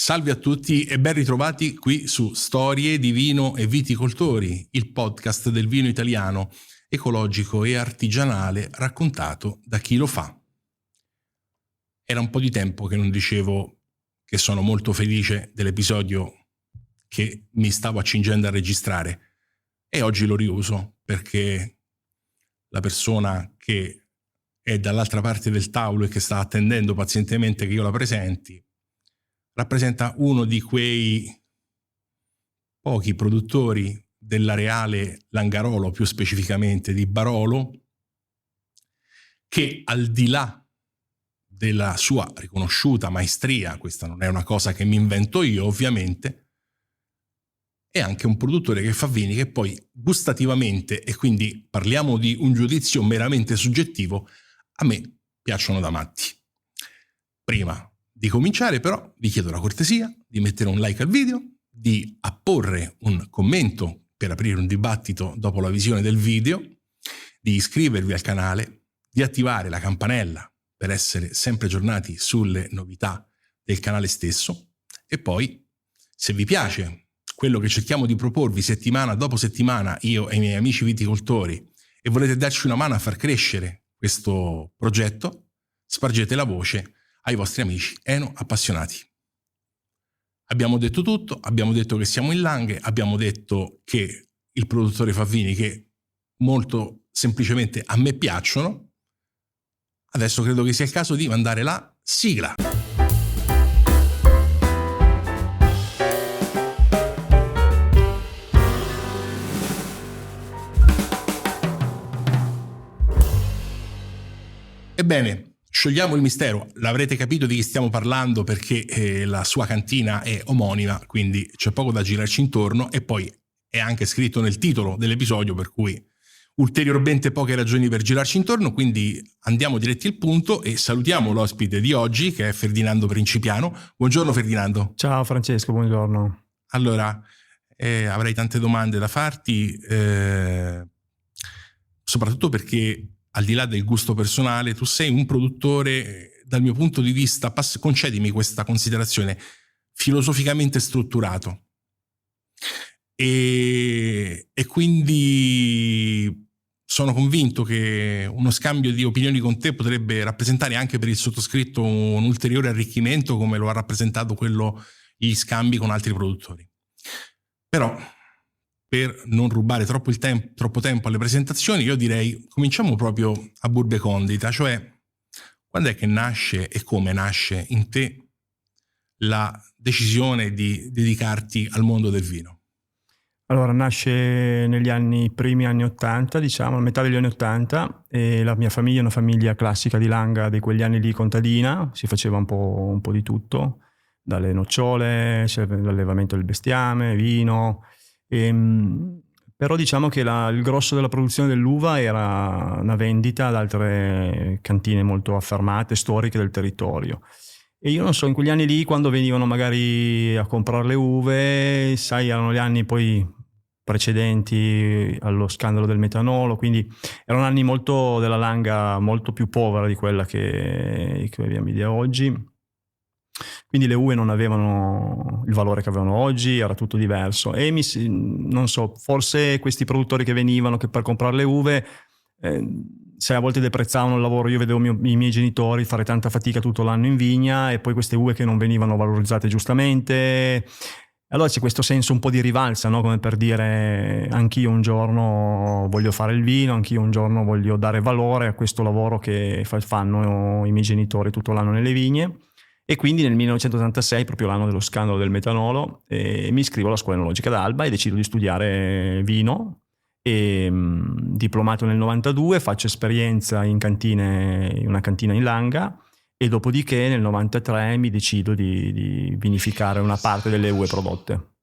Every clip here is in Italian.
Salve a tutti e ben ritrovati qui su Storie di Vino e Viticoltori, il podcast del vino italiano, ecologico e artigianale raccontato da chi lo fa. Era un po' di tempo che non dicevo che sono molto felice dell'episodio che mi stavo accingendo a registrare e oggi lo riuso perché la persona che è dall'altra parte del tavolo e che sta attendendo pazientemente che io la presenti rappresenta uno di quei pochi produttori dell'areale Langarolo, più specificamente di Barolo, che al di là della sua riconosciuta maestria, questa non è una cosa che mi invento io ovviamente, è anche un produttore che fa vini che poi gustativamente, e quindi parliamo di un giudizio meramente soggettivo, a me piacciono da matti. Prima di cominciare però vi chiedo la cortesia di mettere un like al video, di apporre un commento per aprire un dibattito dopo la visione del video, di iscrivervi al canale, di attivare la campanella per essere sempre aggiornati sulle novità del canale stesso e poi, se vi piace quello che cerchiamo di proporvi settimana dopo settimana io e i miei amici viticoltori e volete darci una mano a far crescere questo progetto, spargete la voce ai vostri amici eno appassionati. Abbiamo detto tutto, abbiamo detto che siamo in Langhe, abbiamo detto che il produttore fa vini che molto semplicemente a me piacciono. Adesso credo che sia il caso di mandare la sigla. Ebbene, sciogliamo il mistero, l'avrete capito di chi stiamo parlando perché la sua cantina è omonima, quindi c'è poco da girarci intorno e poi è anche scritto nel titolo dell'episodio, per cui ulteriormente poche ragioni per girarci intorno, quindi andiamo diretti al punto e salutiamo l'ospite di oggi che è Ferdinando Principiano. Buongiorno Ferdinando. Ciao Francesco, buongiorno. Allora, avrei tante domande da farti, soprattutto perché al di là del gusto personale, tu sei un produttore, dal mio punto di vista, concedimi questa considerazione, filosoficamente strutturato. E quindi sono convinto che uno scambio di opinioni con te potrebbe rappresentare anche per il sottoscritto un ulteriore arricchimento, come lo ha rappresentato gli scambi con altri produttori. Però, per non rubare troppo tempo alle presentazioni, io direi cominciamo proprio a burbe condita, cioè quando è che nasce e come nasce in te la decisione di dedicarti al mondo del vino? Allora, nasce negli primi anni 80, diciamo, a metà degli anni 80, e la mia famiglia è una famiglia classica di Langa di quegli anni lì, contadina, si faceva un po' di tutto, dalle nocciole, l'allevamento del bestiame, vino. Però diciamo che il grosso della produzione dell'uva era una vendita ad altre cantine molto affermate, storiche del territorio. E io non so, in quegli anni lì, quando venivano magari a comprare le uve, sai, erano gli anni poi precedenti allo scandalo del metanolo, quindi erano anni molto della Langa molto più povera di quella che abbiamo di oggi. Quindi le uve non avevano il valore che avevano oggi, era tutto diverso. E non so, forse questi produttori che venivano per comprare le uve, sai, a volte deprezzavano il lavoro. Io vedevo i miei genitori fare tanta fatica tutto l'anno in vigna e poi queste uve che non venivano valorizzate giustamente. Allora c'è questo senso un po' di rivalsa, no? Come per dire, anch'io un giorno voglio fare il vino, anch'io un giorno voglio dare valore a questo lavoro che fanno i miei genitori tutto l'anno nelle vigne. E quindi nel 1986, proprio l'anno dello scandalo del metanolo, mi iscrivo alla scuola enologica d'Alba e decido di studiare vino. E, diplomato nel 92, faccio esperienza in una cantina in Langa e dopodiché nel 93 mi decido di vinificare una parte delle uve prodotte.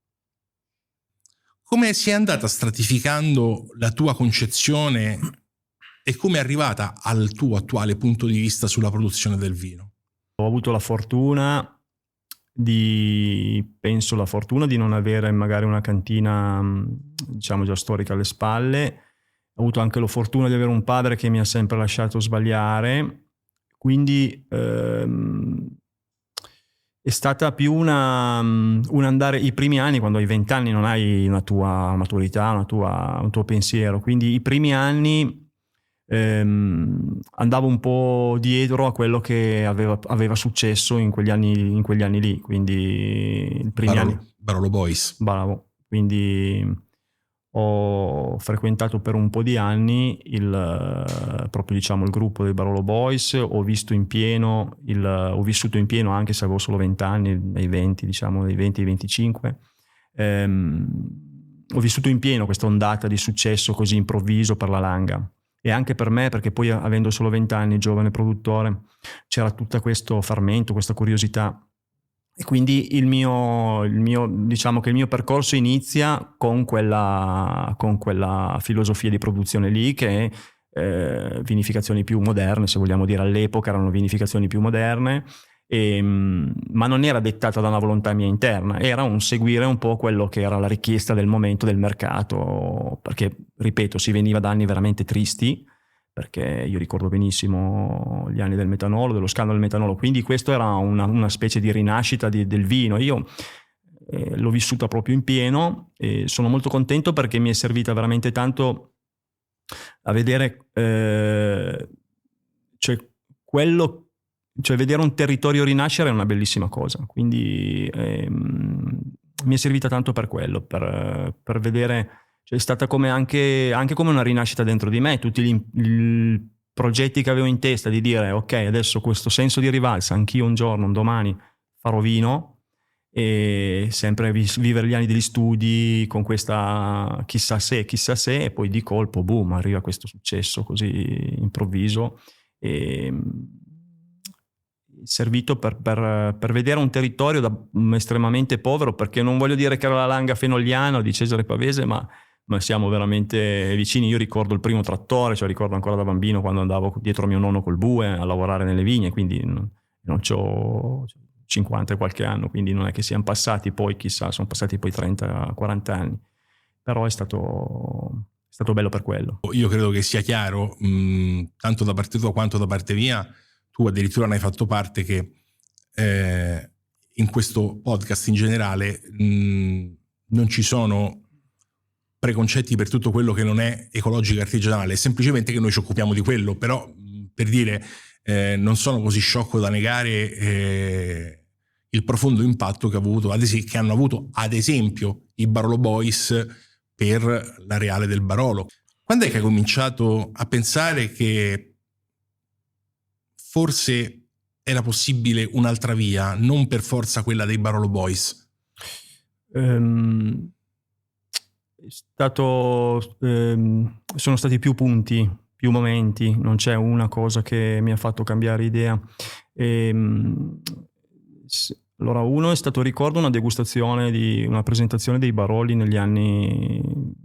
Come si è andata stratificando la tua concezione e come è arrivata al tuo attuale punto di vista sulla produzione del vino? Ho avuto la fortuna di non avere magari una cantina, diciamo, già storica alle spalle. Ho avuto anche la fortuna di avere un padre che mi ha sempre lasciato sbagliare, quindi è stata più un andare i primi anni, quando hai 20 anni non hai una tua maturità, un tuo pensiero, quindi i primi anni andavo un po' dietro a quello che aveva successo in quegli anni lì, quindi i primi anni Barolo Boys. bravo, quindi ho frequentato per un po' di anni proprio diciamo il gruppo dei Barolo Boys, ho vissuto in pieno anche se avevo solo 20 anni, dai 20 diciamo, dai 20 ai 25. Ho vissuto in pieno questa ondata di successo così improvviso per la Langa, e anche per me, perché poi avendo solo 20 anni, giovane produttore, c'era tutto questo fermento, questa curiosità. E quindi diciamo che il mio percorso inizia con quella filosofia di produzione lì, che è vinificazioni più moderne, se vogliamo dire. All'epoca erano vinificazioni più moderne, ma non era dettata da una volontà mia interna, era un seguire un po' quello che era la richiesta del momento del mercato, perché, ripeto, si veniva da anni veramente tristi, perché io ricordo benissimo gli anni del metanolo, dello scandalo del metanolo, quindi questo era una specie di rinascita del vino. Io l'ho vissuta proprio in pieno e sono molto contento, perché mi è servita veramente tanto a vedere vedere un territorio rinascere è una bellissima cosa, quindi mi è servita tanto per quello, per vedere. Cioè è stata come anche come una rinascita dentro di me, tutti i progetti che avevo in testa, di dire ok, adesso questo senso di rivalsa, anch'io un giorno, un domani farò vino, e sempre vivere gli anni degli studi con questa chissà se, e poi di colpo boom, arriva questo successo così improvviso, e servito per vedere un territorio estremamente povero, perché non voglio dire che era la Langa fenogliana o di Cesare Pavese, ma siamo veramente vicini. Io ricordo il primo trattore, cioè ricordo ancora da bambino quando andavo dietro mio nonno col bue a lavorare nelle vigne, quindi non c'ho 50 e qualche anno, quindi non è che siano passati poi, chissà, sono passati poi 30-40 anni, però è stato bello per quello. Io credo che sia chiaro, tanto da parte tua quanto da parte mia, tu addirittura ne hai fatto parte, che in questo podcast in generale non ci sono preconcetti per tutto quello che non è ecologico e artigianale, semplicemente che noi ci occupiamo di quello. Però, per dire, non sono così sciocco da negare il profondo impatto che hanno avuto ad esempio i Barolo Boys per l'areale del Barolo. Quando è che hai cominciato a pensare che forse era possibile un'altra via, non per forza quella dei Barolo Boys? Sono stati più punti, più momenti, non c'è una cosa che mi ha fatto cambiare idea. Allora, uno è stato, ricordo, una degustazione di una presentazione dei Baroli negli anni,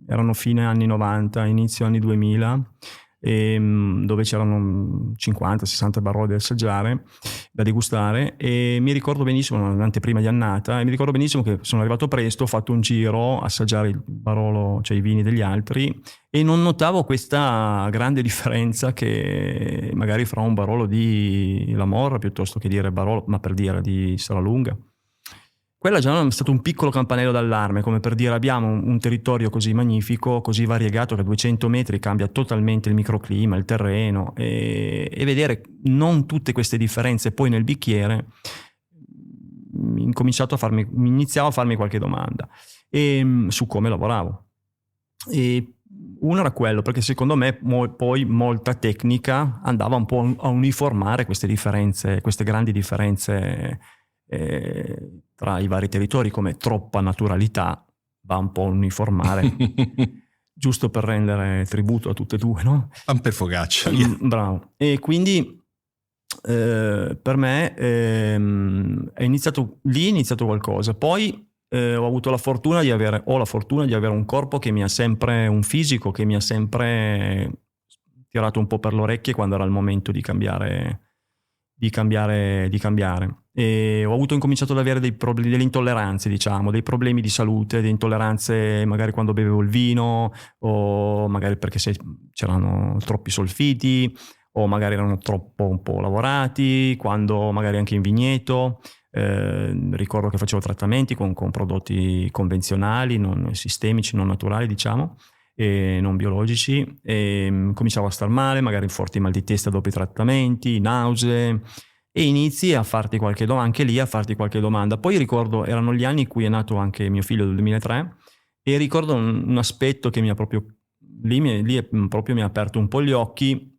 erano fine anni 90, inizio anni 2000, dove c'erano 50-60 Baroli da assaggiare, da degustare, e mi ricordo benissimo, un'anteprima di annata, e mi ricordo benissimo che sono arrivato presto, ho fatto un giro a assaggiare il Barolo, cioè i vini degli altri, e non notavo questa grande differenza che magari fra un Barolo di La Morra piuttosto che dire Barolo, ma per dire di Serralunga. Quella già è stato un piccolo campanello d'allarme, come per dire abbiamo un territorio così magnifico, così variegato, che a 200 metri cambia totalmente il microclima, il terreno, e vedere non tutte queste differenze poi nel bicchiere iniziavo a farmi qualche domanda su come lavoravo. E uno era quello, perché secondo me poi molta tecnica andava un po' a uniformare queste differenze, queste grandi differenze tra i vari territori, come troppa naturalità va un po' a uniformare giusto per rendere tributo a tutte e due, no? Pan per focaccia. Bravo. E quindi per me è iniziato qualcosa. Poi ho avuto la fortuna di avere un corpo che mi ha sempre, un fisico che mi ha sempre tirato un po' per le orecchie quando era il momento di cambiare. E ho incominciato ad avere dei problemi, delle intolleranze, diciamo, dei problemi di salute, delle intolleranze magari quando bevevo il vino, o magari perché c'erano troppi solfiti, o magari erano troppo un po' lavorati, quando magari anche in vigneto. Ricordo che facevo trattamenti con prodotti convenzionali, non sistemici, non naturali, diciamo, e non biologici, e cominciavo a star male, magari forti mal di testa dopo i trattamenti, nausee, e inizi a farti qualche domanda, anche lì a farti qualche domanda. Poi ricordo, erano gli anni in cui è nato anche mio figlio del 2003, e ricordo un aspetto che mi ha proprio, proprio mi ha aperto un po' gli occhi.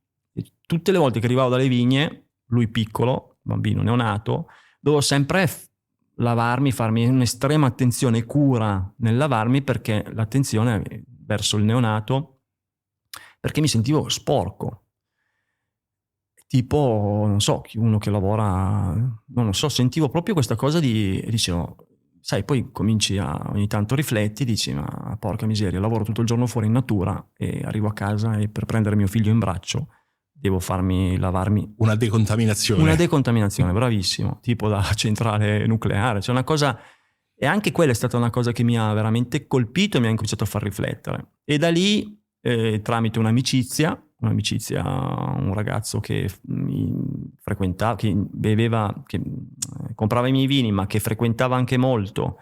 Tutte le volte che arrivavo dalle vigne, lui piccolo, bambino neonato, dovevo sempre lavarmi, farmi un'estrema attenzione e cura nel lavarmi, perché l'attenzione verso il neonato, perché mi sentivo sporco. Tipo, non so, uno che lavora, non lo so, sentivo proprio questa cosa dicevo, sai, poi cominci ogni tanto rifletti, dici, ma porca miseria, lavoro tutto il giorno fuori in natura e arrivo a casa e per prendere mio figlio in braccio devo lavarmi. Una decontaminazione. Una decontaminazione, bravissimo, tipo da centrale nucleare, cioè una cosa, e anche quella è stata una cosa che mi ha veramente colpito e mi ha incominciato a far riflettere. E da lì, tramite un'amicizia, un ragazzo che mi frequentava, che beveva, che comprava i miei vini, ma che frequentava anche molto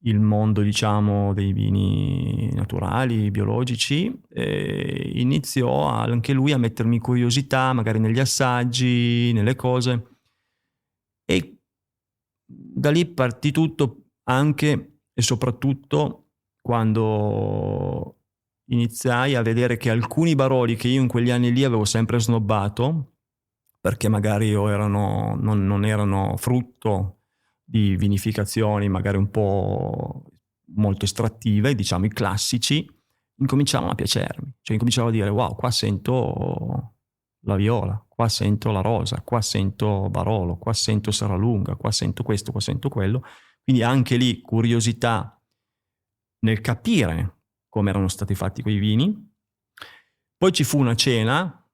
il mondo, diciamo, dei vini naturali, biologici, iniziò anche lui a mettermi curiosità, magari negli assaggi, nelle cose, e da lì partì tutto, anche e soprattutto quando iniziai a vedere che alcuni baroli che io in quegli anni lì avevo sempre snobbato, perché magari non erano frutto di vinificazioni magari un po' molto estrattive, diciamo i classici, incominciavano a piacermi. Cioè incominciavo a dire, wow, qua sento la viola, qua sento la rosa, qua sento Barolo, qua sento Serralunga, qua sento questo, qua sento quello. Quindi anche lì curiosità nel capire come erano stati fatti quei vini. Poi ci fu una cena,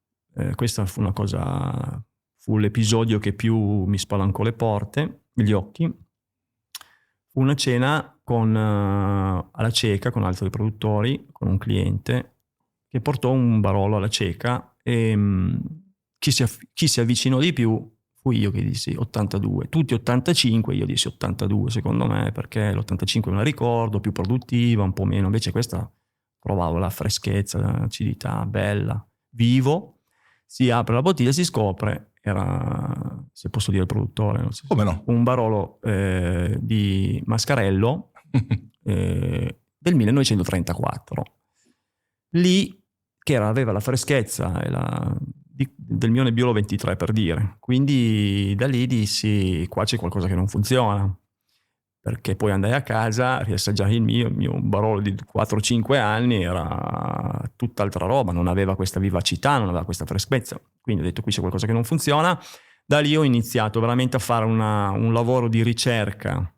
questa fu una cosa, fu l'episodio che più mi spalancò le porte, gli occhi. Fu una cena alla cieca con altri produttori, con un cliente che portò un Barolo alla cieca, e chi si avvicinò di più fui io, che dissi 82, tutti 85, io dissi 82 secondo me, perché l'85 me la ricordo, più produttiva, un po' meno, invece questa provavo la freschezza, l'acidità, bella, vivo. Si apre la bottiglia, si scopre, era, se posso dire il produttore, non so, come no, un Barolo di Mascarello del 1934. Lì, che aveva la freschezza del mio Nebbiolo 23, per dire. Quindi da lì dissi, qua c'è qualcosa che non funziona. Perché poi andai a casa, riassaggiai il mio Barolo di 4-5 anni, era tutt'altra roba, non aveva questa vivacità, non aveva questa freschezza. Quindi ho detto, qui c'è qualcosa che non funziona. Da lì ho iniziato veramente a fare un lavoro di ricerca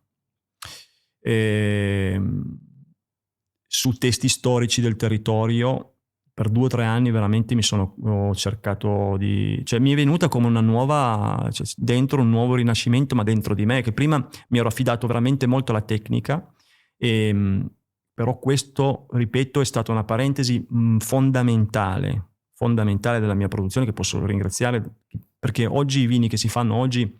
su testi storici del territorio. Per 2 o 3 anni veramente ho cercato cioè mi è venuta come una nuova, cioè dentro un nuovo rinascimento, ma dentro di me, che prima mi ero affidato veramente molto alla tecnica, però questo, ripeto, è stata una parentesi fondamentale della mia produzione, che posso ringraziare, perché oggi i vini che si fanno oggi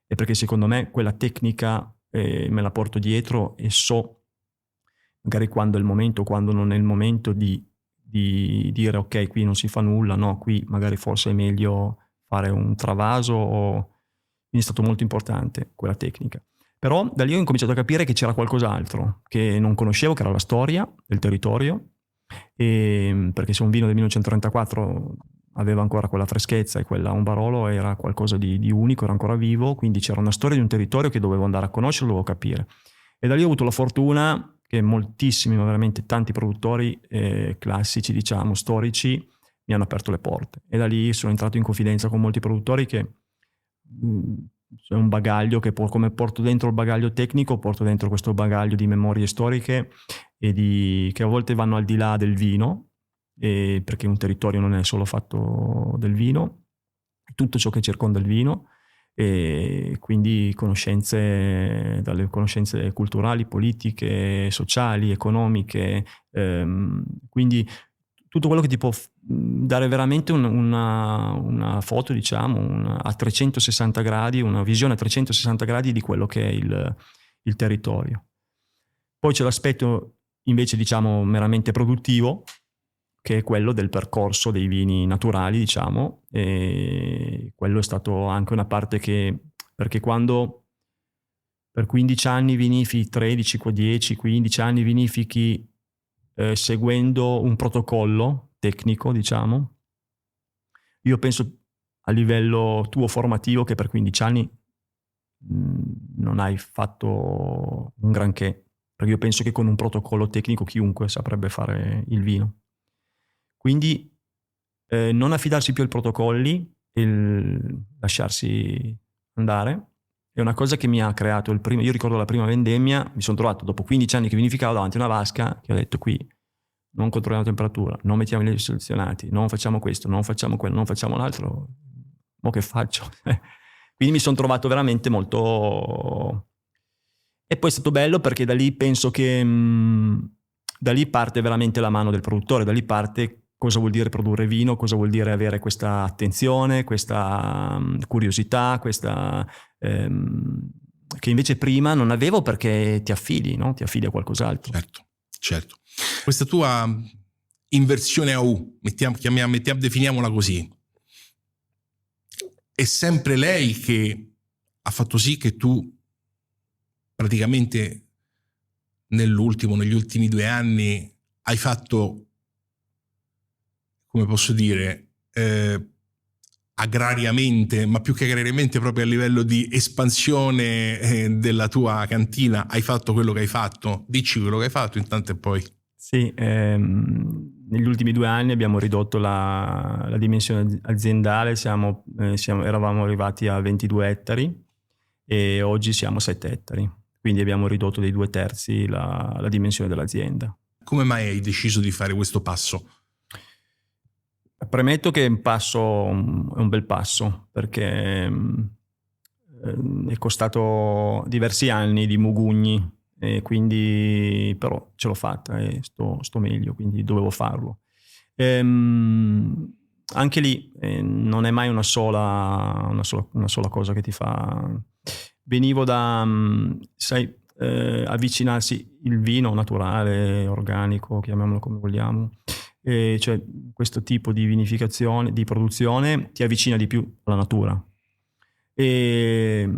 è perché secondo me quella tecnica me la porto dietro, e so magari quando è il momento, quando non è il momento di dire ok, qui non si fa nulla, no, qui magari forse è meglio fare un travaso, quindi è stato molto importante quella tecnica. Però da lì ho incominciato a capire che c'era qualcos'altro che non conoscevo, che era la storia del territorio, perché se un vino del 1934 aveva ancora quella freschezza, e un Barolo era qualcosa di unico, era ancora vivo, quindi c'era una storia di un territorio che dovevo andare a conoscere, dovevo capire. E da lì ho avuto la fortuna che moltissimi, ma veramente tanti produttori classici, diciamo, storici, mi hanno aperto le porte. E da lì sono entrato in confidenza con molti produttori che c'è un bagaglio che come porto dentro il bagaglio tecnico, porto dentro questo bagaglio di memorie storiche e che a volte vanno al di là del vino, perché un territorio non è solo fatto del vino, tutto ciò che circonda il vino, e quindi dalle conoscenze culturali, politiche, sociali, economiche, quindi tutto quello che ti può dare veramente una foto, diciamo, a 360 gradi, una visione a 360 gradi di quello che è il territorio. Poi c'è l'aspetto invece, diciamo, meramente produttivo, che è quello del percorso dei vini naturali, diciamo, e quello è stato anche una parte perché quando per 15 anni vinifichi, 13, 10, 15 anni vinifichi seguendo un protocollo tecnico, diciamo, io penso a livello tuo formativo che per 15 anni non hai fatto un granché, perché io penso che con un protocollo tecnico chiunque saprebbe fare il vino. Quindi non affidarsi più ai protocolli, lasciarsi andare, è una cosa che mi ha creato io ricordo la prima vendemmia, mi sono trovato dopo 15 anni che vinificavo davanti a una vasca, che ho detto: qui non controlliamo la temperatura, non mettiamo i livelli selezionati, non facciamo questo, non facciamo quello, non facciamo l'altro, mo che faccio? Quindi mi sono trovato veramente molto... E poi è stato bello perché da lì penso che da lì parte veramente la mano del produttore, da lì parte cosa vuol dire produrre vino, cosa vuol dire avere questa attenzione, questa curiosità, questa che invece prima non avevo, perché ti affidi, no? Ti affidi a qualcos'altro. Certo. Questa tua inversione a U, definiamola così, è sempre lei che ha fatto sì che tu praticamente negli ultimi 2 anni hai fatto, come posso dire, agrariamente, ma più che agrariamente proprio a livello di espansione della tua cantina, hai fatto quello che hai fatto? Dici quello che hai fatto intanto e poi... Sì, negli ultimi 2 anni abbiamo ridotto la dimensione aziendale, eravamo arrivati a 22 ettari e oggi siamo a 7 ettari, quindi abbiamo ridotto dei 2/3 la dimensione dell'azienda. Come mai hai deciso di fare questo passo? Premetto che è un bel passo, perché è costato diversi anni di mugugni, e quindi però ce l'ho fatta e sto meglio, quindi dovevo farlo. Anche lì non è mai una sola cosa che ti fa. Venivo da avvicinarsi il vino naturale, organico, chiamiamolo come vogliamo, cioè questo tipo di vinificazione, di produzione ti avvicina di più alla natura, e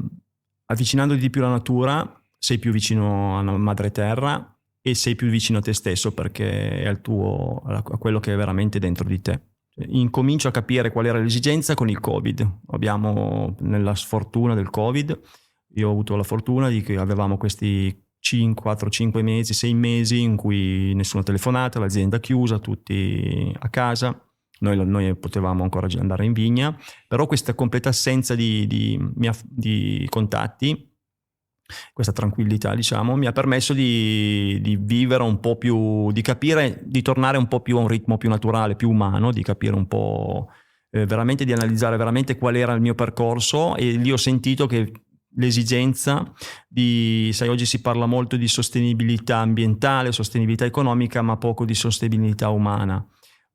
avvicinandoti di più alla natura sei più vicino alla madre terra e sei più vicino a te stesso, perché è a quello che è veramente dentro di te. Incomincio a capire qual era l'esigenza con il Covid. Abbiamo, nella sfortuna del Covid, io ho avuto la fortuna di che avevamo questi 4-5 mesi, 6 mesi in cui nessuna telefonata, l'azienda chiusa, tutti a casa. Noi potevamo ancora andare in vigna, però questa completa assenza di contatti, questa tranquillità, diciamo, mi ha permesso di vivere un po' più, di capire, di tornare un po' più a un ritmo più naturale, più umano, di capire un po', veramente di analizzare veramente qual era il mio percorso, e lì ho sentito che l'esigenza sai, oggi si parla molto di sostenibilità ambientale, sostenibilità economica, ma poco di sostenibilità umana.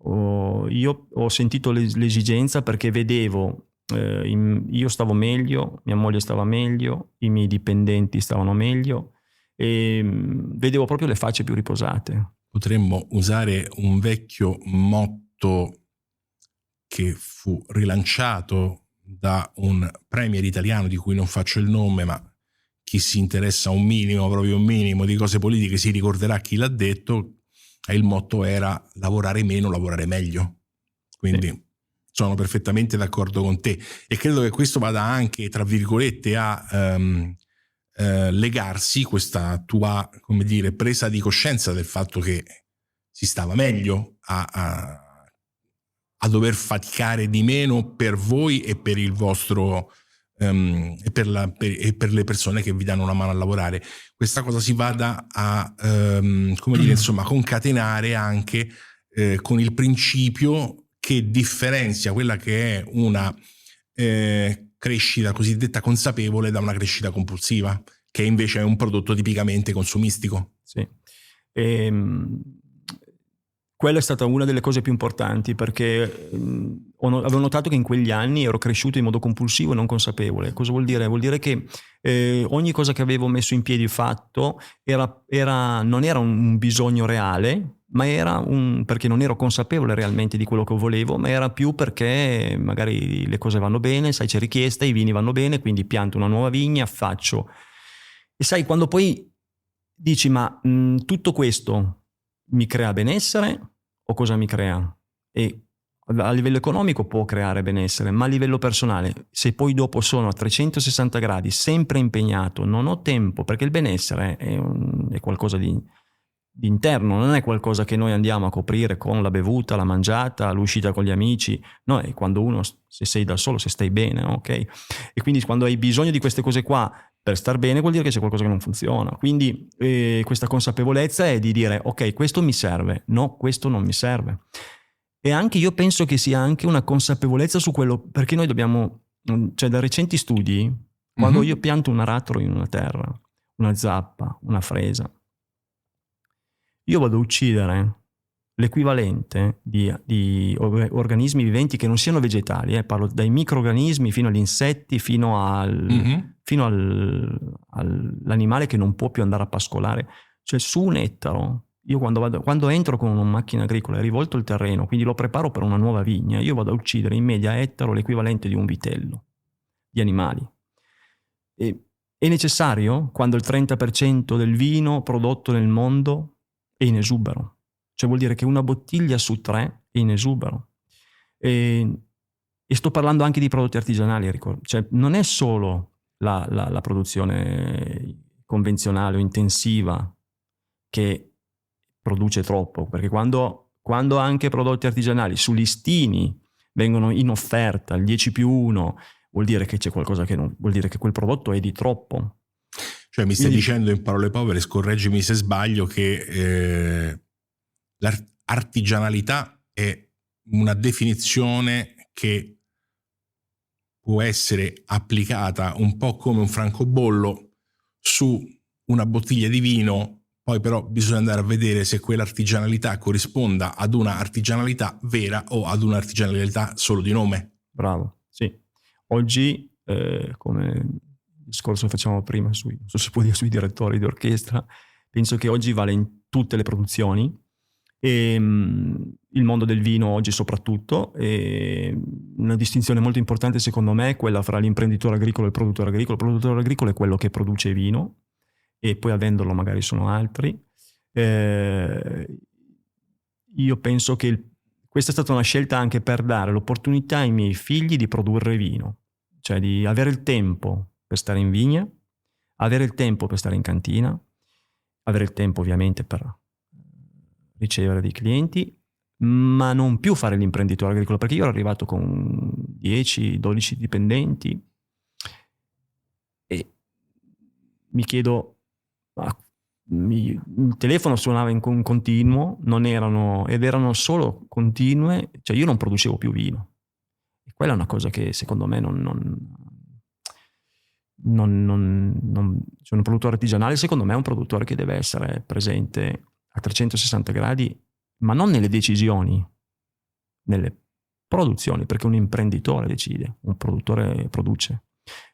Io ho sentito l'esigenza perché vedevo, io stavo meglio, mia moglie stava meglio, i miei dipendenti stavano meglio e vedevo proprio le facce più riposate. Potremmo usare un vecchio motto che fu rilanciato da un premier italiano di cui non faccio il nome, ma chi si interessa proprio un minimo di cose politiche si ricorderà chi l'ha detto, e il motto era lavorare meno, lavorare meglio. Quindi sì, sono perfettamente d'accordo con te, e credo che questo vada anche, tra virgolette, a legarsi questa tua, come dire, presa di coscienza del fatto che si stava meglio a dover faticare di meno per voi e per il vostro e per le persone che vi danno una mano a lavorare. Questa cosa si vada a come dire, insomma, concatenare anche con il principio che differenzia quella che è una crescita cosiddetta consapevole da una crescita compulsiva, che invece è un prodotto tipicamente consumistico. Sì. quella è stata una delle cose più importanti, perché avevo notato che in quegli anni ero cresciuto in modo compulsivo e non consapevole. Cosa vuol dire? Vuol dire che ogni cosa che avevo messo in piedi e fatto non era un bisogno reale, ma era perché non ero consapevole realmente di quello che volevo, ma era più perché magari le cose vanno bene, sai, c'è richiesta, i vini vanno bene, quindi pianto una nuova vigna, faccio. E sai, quando poi dici, ma tutto questo mi crea benessere o cosa mi crea? E a livello economico può creare benessere, ma a livello personale, se poi dopo sono a 360 gradi, sempre impegnato, non ho tempo, perché il benessere è qualcosa di interno, non è qualcosa che noi andiamo a coprire con la bevuta, la mangiata, l'uscita con gli amici, no, è quando uno, se sei da solo, se stai bene, ok? E quindi quando hai bisogno di queste cose qua per star bene vuol dire che c'è qualcosa che non funziona. Quindi questa consapevolezza è di dire ok, questo mi serve, no, questo non mi serve. E anche io penso che sia anche una consapevolezza su quello, perché noi dobbiamo, cioè da recenti studi, quando io pianto un aratro in una terra, una zappa, una fresa, io vado a uccidere l'equivalente di organismi viventi che non siano vegetali, parlo dai microrganismi fino agli insetti, fino all'animale che non può più andare a pascolare. Cioè su un ettaro, io quando entro con una macchina agricola e rivolto il terreno, quindi lo preparo per una nuova vigna, io vado a uccidere in media a ettaro l'equivalente di un vitello di animali. È necessario quando il 30% del vino prodotto nel mondo è in esubero. Cioè vuol dire che una bottiglia su 3 è in esubero. E sto parlando anche di prodotti artigianali, ricordo. Cioè non è solo la produzione convenzionale o intensiva che produce troppo, perché quando anche prodotti artigianali su listini vengono in offerta al 10+1, vuol dire che c'è qualcosa che non, vuol dire che quel prodotto è di troppo. Cioè mi stai dicendo in parole povere, scorreggimi se sbaglio, che l'artigianalità è una definizione che può essere applicata un po' come un francobollo su una bottiglia di vino, poi però bisogna andare a vedere se quell'artigianalità corrisponda ad una artigianalità vera o ad un'artigianalità solo di nome. Bravo, sì. Oggi, come il discorso che facciamo prima, non so se si può dire sui direttori di orchestra, penso che oggi vale in tutte le produzioni, e il mondo del vino oggi soprattutto, e una distinzione molto importante secondo me è quella fra l'imprenditore agricolo e il produttore agricolo. Il produttore agricolo è quello che produce vino e poi a venderlo magari sono altri. Io penso che questa è stata una scelta anche per dare l'opportunità ai miei figli di produrre vino, cioè di avere il tempo per stare in vigna, avere il tempo per stare in cantina, avere il tempo ovviamente per ricevere dei clienti, ma non più fare l'imprenditore agricolo, perché io ero arrivato con 10-12 dipendenti e mi chiedo, il telefono suonava in continuo, erano solo continue, cioè io non producevo più vino. E quella è una cosa che secondo me cioè un produttore artigianale secondo me è un produttore che deve essere presente a 360 gradi, ma non nelle decisioni, nelle produzioni, perché un imprenditore decide, un produttore produce.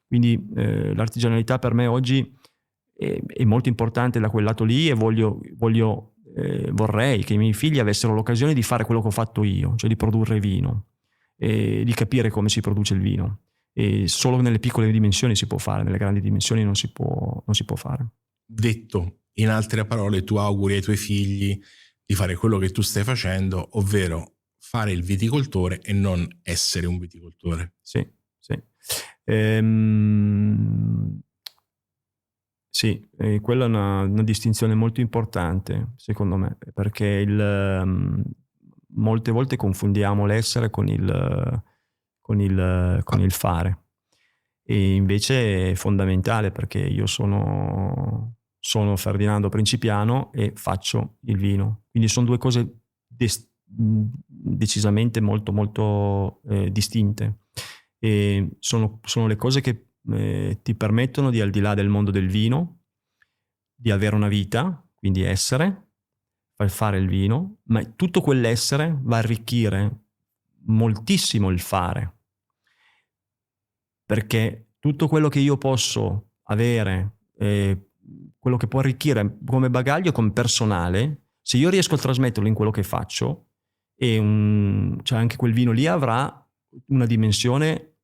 Quindi l'artigianalità per me oggi è molto importante da quel lato lì, e vorrei che i miei figli avessero l'occasione di fare quello che ho fatto io, cioè di produrre vino, e di capire come si produce il vino. E solo nelle piccole dimensioni si può fare, nelle grandi dimensioni non si può fare. Detto in altre parole, tu auguri ai tuoi figli di fare quello che tu stai facendo, ovvero fare il viticoltore e non essere un viticoltore. Sì. Sì, quella è una distinzione molto importante, secondo me, perché molte volte confondiamo l'essere con il fare. E invece è fondamentale, perché io sono Ferdinando Principiano e faccio il vino. Quindi sono due cose decisamente molto, molto distinte. E sono le cose che ti permettono al di là del mondo del vino, di avere una vita, quindi essere, fare il vino, ma tutto quell'essere va a arricchire moltissimo il fare, perché tutto quello che io posso avere, quello che può arricchire come bagaglio, come personale, se io riesco a trasmetterlo in quello che faccio, cioè anche quel vino lì avrà una dimensione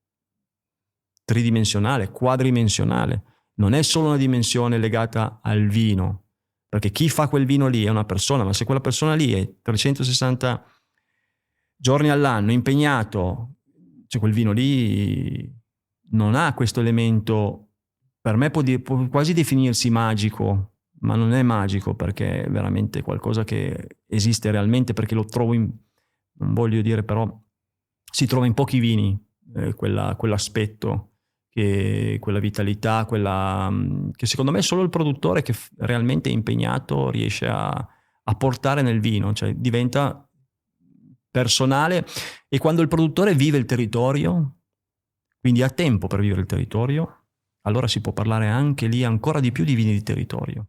tridimensionale, quadridimensionale. Non è solo una dimensione legata al vino, perché chi fa quel vino lì è una persona, ma se quella persona lì è 360 giorni all'anno impegnato, cioè quel vino lì non ha questo elemento, per me può quasi definirsi magico, ma non è magico, perché è veramente qualcosa che esiste realmente, perché lo trovo non voglio dire, però si trova in pochi vini, quell'aspetto, quella vitalità, che secondo me solo il produttore che realmente è impegnato riesce a portare nel vino, cioè diventa personale. E quando il produttore vive il territorio, quindi ha tempo per vivere il territorio, allora si può parlare anche lì ancora di più di vini di territorio.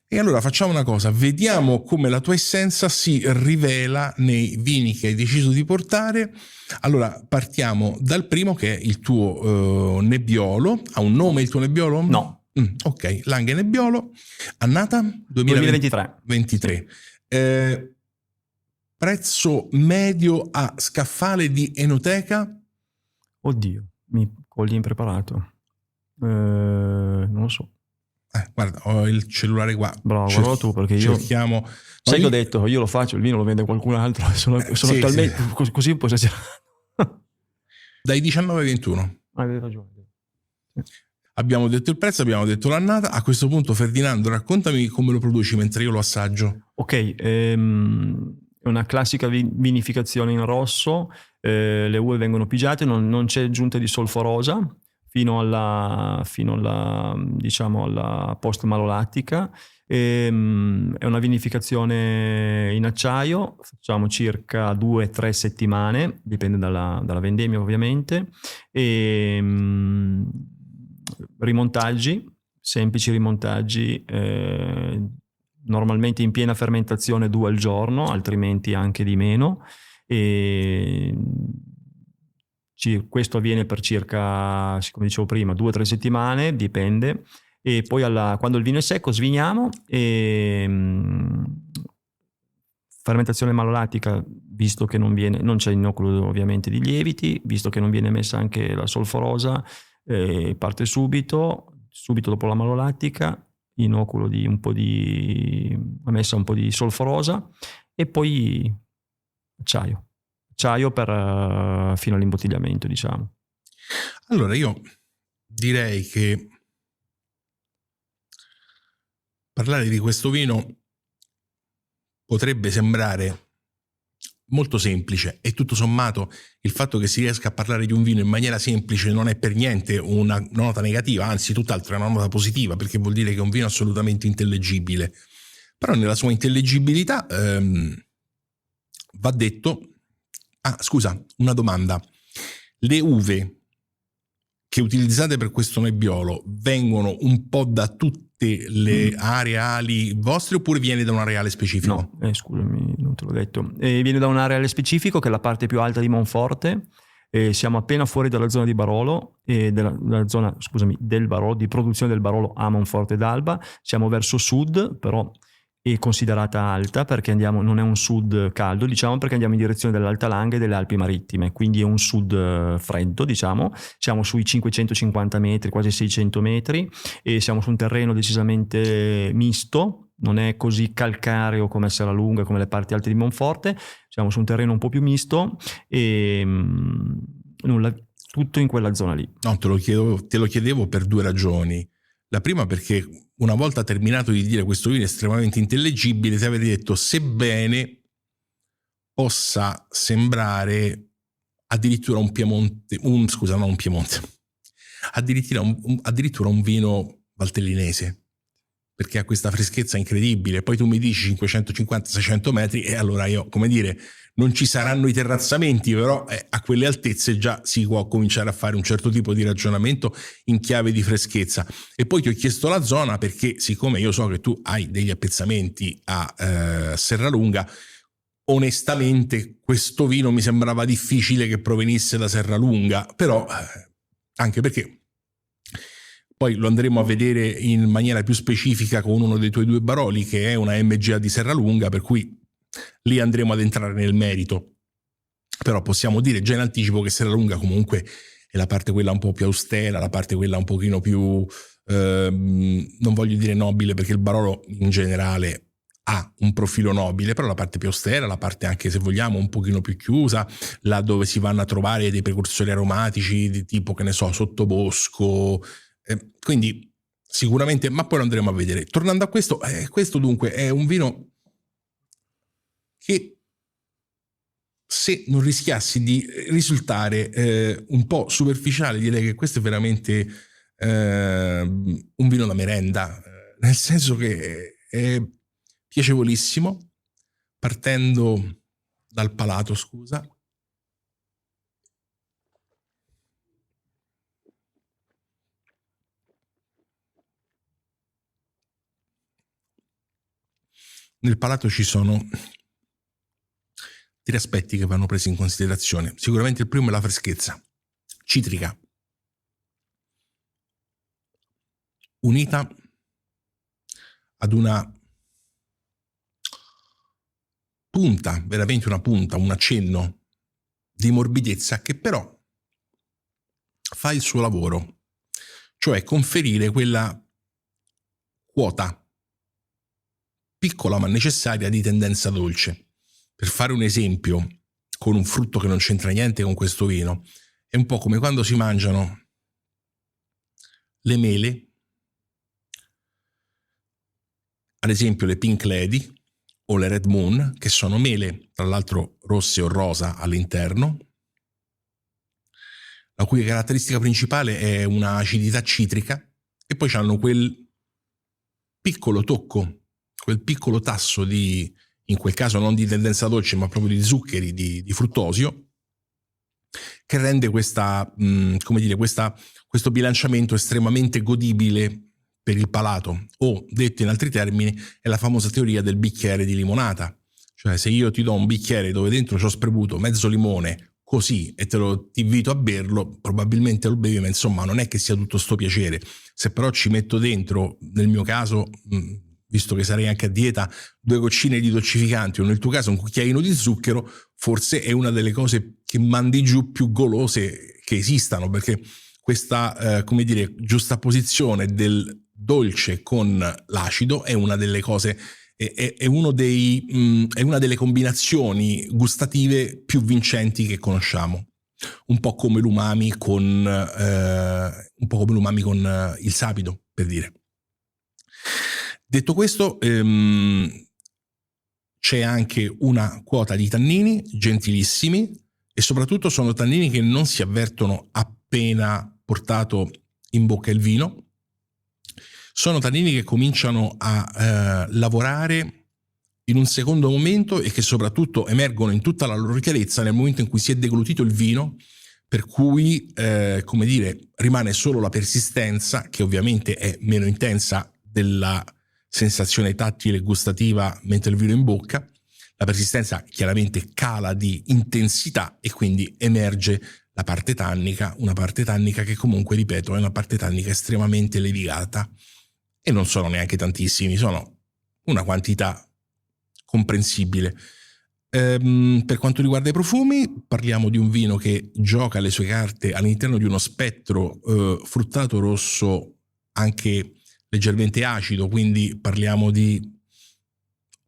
E allora facciamo una cosa, vediamo come la tua essenza si rivela nei vini che hai deciso di portare. Allora partiamo dal primo, che è il tuo Nebbiolo. Ha un nome il tuo Nebbiolo? No. Ok, Langhe Nebbiolo. Annata? 2023. Prezzo medio a scaffale di enoteca? Oddio, mi cogli impreparato. Non lo so. Guarda, ho il cellulare qua. Bravo, guarda tu, perché io cerchiamo. Sai che ho detto, io lo faccio, il vino lo vende qualcun altro. Sono sì, talmente così un po' esagerato. Dai 19 ai 21. Hai ragione. Sì. Abbiamo detto il prezzo, abbiamo detto l'annata. A questo punto, Ferdinando, raccontami come lo produci mentre io lo assaggio. Ok, è una classica vinificazione in rosso. Le uve vengono pigiate, non c'è aggiunta di solforosa fino alla diciamo alla post malolattica. È una vinificazione in acciaio, facciamo circa 2-3 settimane, dipende dalla vendemmia ovviamente, e rimontaggi, semplici rimontaggi, normalmente in piena fermentazione 2 al giorno, altrimenti anche di meno. Questo avviene per circa, come dicevo prima, 2-3 settimane, dipende. E poi quando il vino è secco sviniamo, e fermentazione malolatica, visto che non c'è inoculo ovviamente di lieviti, visto che non viene messa anche la solforosa, parte subito dopo la malolattica, inoculo di messa un po' di solforosa, e poi acciaio fino all'imbottigliamento, diciamo. Allora io direi che parlare di questo vino potrebbe sembrare molto semplice, e tutto sommato il fatto che si riesca a parlare di un vino in maniera semplice non è per niente una nota negativa, anzi tutt'altro è una nota positiva, perché vuol dire che è un vino assolutamente intellegibile. Però nella sua intellegibilità va detto... scusa, una domanda. Le uve che utilizzate per questo Nebbiolo vengono un po' da tutte le areali vostre, oppure viene da un areale specifico? No, scusami, non te l'ho detto. Viene da un areale specifico, che è la parte più alta di Monforte. Siamo appena fuori dalla zona di Barolo, della zona, del Barolo, di produzione del Barolo a Monforte d'Alba. Siamo verso sud, però è considerata alta perché non è un sud caldo, diciamo, perché andiamo in direzione dell'Alta Langa e delle Alpi Marittime, quindi è un sud freddo, diciamo. Siamo sui 550 metri, quasi 600 metri, e siamo su un terreno decisamente misto, non è così calcareo come Serralunga, come le parti alte di Monforte. Siamo su un terreno un po' più misto, e tutto in quella zona lì. No, te lo chiedevo per due ragioni. La prima, perché una volta terminato di dire questo vino è estremamente intellegibile, ti avete detto, sebbene possa sembrare addirittura addirittura un vino valtellinese. perché ha questa freschezza incredibile. Poi tu mi dici 550-600 metri e allora io, come dire, non ci saranno i terrazzamenti, però a quelle altezze già si può cominciare a fare un certo tipo di ragionamento in chiave di freschezza. E poi ti ho chiesto la zona perché, siccome io so che tu hai degli appezzamenti a Serralunga, onestamente questo vino mi sembrava difficile che provenisse da Serralunga, però anche perché poi lo andremo a vedere in maniera più specifica con uno dei tuoi 2 Baroli, che è una MGA di Serralunga, per cui lì andremo ad entrare nel merito. Però possiamo dire già in anticipo che Serralunga comunque è la parte quella un po' più austera, la parte quella un pochino più, non voglio dire nobile, perché il Barolo in generale ha un profilo nobile, però la parte più austera, la parte anche, se vogliamo, un pochino più chiusa, là dove si vanno a trovare dei precursori aromatici di tipo, che ne so, sottobosco, quindi sicuramente, ma poi lo andremo a vedere. Tornando a questo, questo dunque è un vino che, se non rischiassi di risultare un po' superficiale, direi che questo è veramente un vino da merenda, nel senso che è piacevolissimo, partendo dal palato, scusa. Nel palato ci sono 3 aspetti che vanno presi in considerazione. Sicuramente il primo è la freschezza citrica, unita ad una punta, veramente una punta, un accenno di morbidezza che però fa il suo lavoro, cioè conferire quella quota piccola ma necessaria di tendenza dolce. Per fare un esempio, con un frutto che non c'entra niente con questo vino, è un po' come quando si mangiano le mele, ad esempio le Pink Lady o le Red Moon, che sono mele, tra l'altro rosse o rosa all'interno, la cui caratteristica principale è una acidità citrica, e poi hanno quel piccolo tocco, quel piccolo tasso di, in quel caso non di tendenza dolce, ma proprio di zuccheri, di fruttosio, che rende questa, come dire, questo bilanciamento estremamente godibile per il palato, o, detto in altri termini, è la famosa teoria del bicchiere di limonata. Cioè, se io ti do un bicchiere dove dentro ci ho spremuto mezzo limone così e ti invito a berlo, probabilmente lo bevi, ma insomma non è che sia tutto sto piacere. Se però ci metto dentro, nel mio caso, visto che sarei anche a dieta, 2 goccine di dolcificanti o nel tuo caso un cucchiaino di zucchero, forse è una delle cose che mandi giù più golose che esistano, perché questa, come dire, giustaposizione del dolce con l'acido è una delle cose, è una delle combinazioni gustative più vincenti che conosciamo. Un po' come l'umami con il sapido, per dire. Detto questo, c'è anche una quota di tannini gentilissimi, e soprattutto sono tannini che non si avvertono appena portato in bocca il vino. Sono tannini che cominciano a lavorare in un secondo momento e che soprattutto emergono in tutta la loro chiarezza nel momento in cui si è deglutito il vino, per cui, come dire, rimane solo la persistenza, che ovviamente è meno intensa della sensazione tattile e gustativa mentre il vino è in bocca. La persistenza chiaramente cala di intensità e quindi emerge la parte tannica, una parte tannica che comunque, ripeto, è una parte tannica estremamente levigata, e non sono neanche tantissimi, sono una quantità comprensibile. Per quanto riguarda i profumi, parliamo di un vino che gioca le sue carte all'interno di uno spettro fruttato rosso anche leggermente acido, quindi parliamo di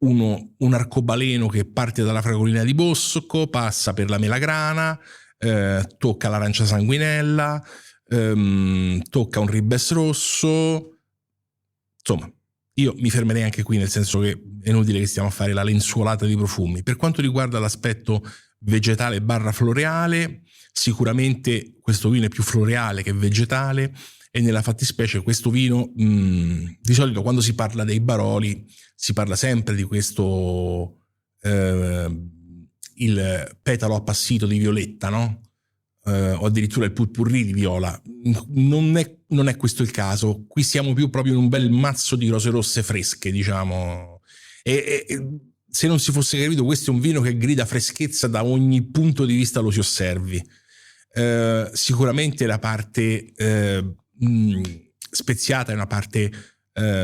un arcobaleno che parte dalla fragolina di bosco, passa per la melagrana, tocca l'arancia sanguinella, tocca un ribes rosso. Insomma, io mi fermerei anche qui, nel senso che è inutile che stiamo a fare la lenzuolata di profumi. Per quanto riguarda l'aspetto vegetale / floreale, sicuramente questo vino è più floreale che vegetale, e nella fattispecie questo vino, di solito quando si parla dei Baroli si parla sempre di questo il petalo appassito di violetta, no? O addirittura il purpurri di viola. Non è questo il caso. Qui siamo più proprio in un bel mazzo di rose rosse fresche, diciamo. E se non si fosse capito, questo è un vino che grida freschezza da ogni punto di vista lo si osservi. Sicuramente la parte speziata è una parte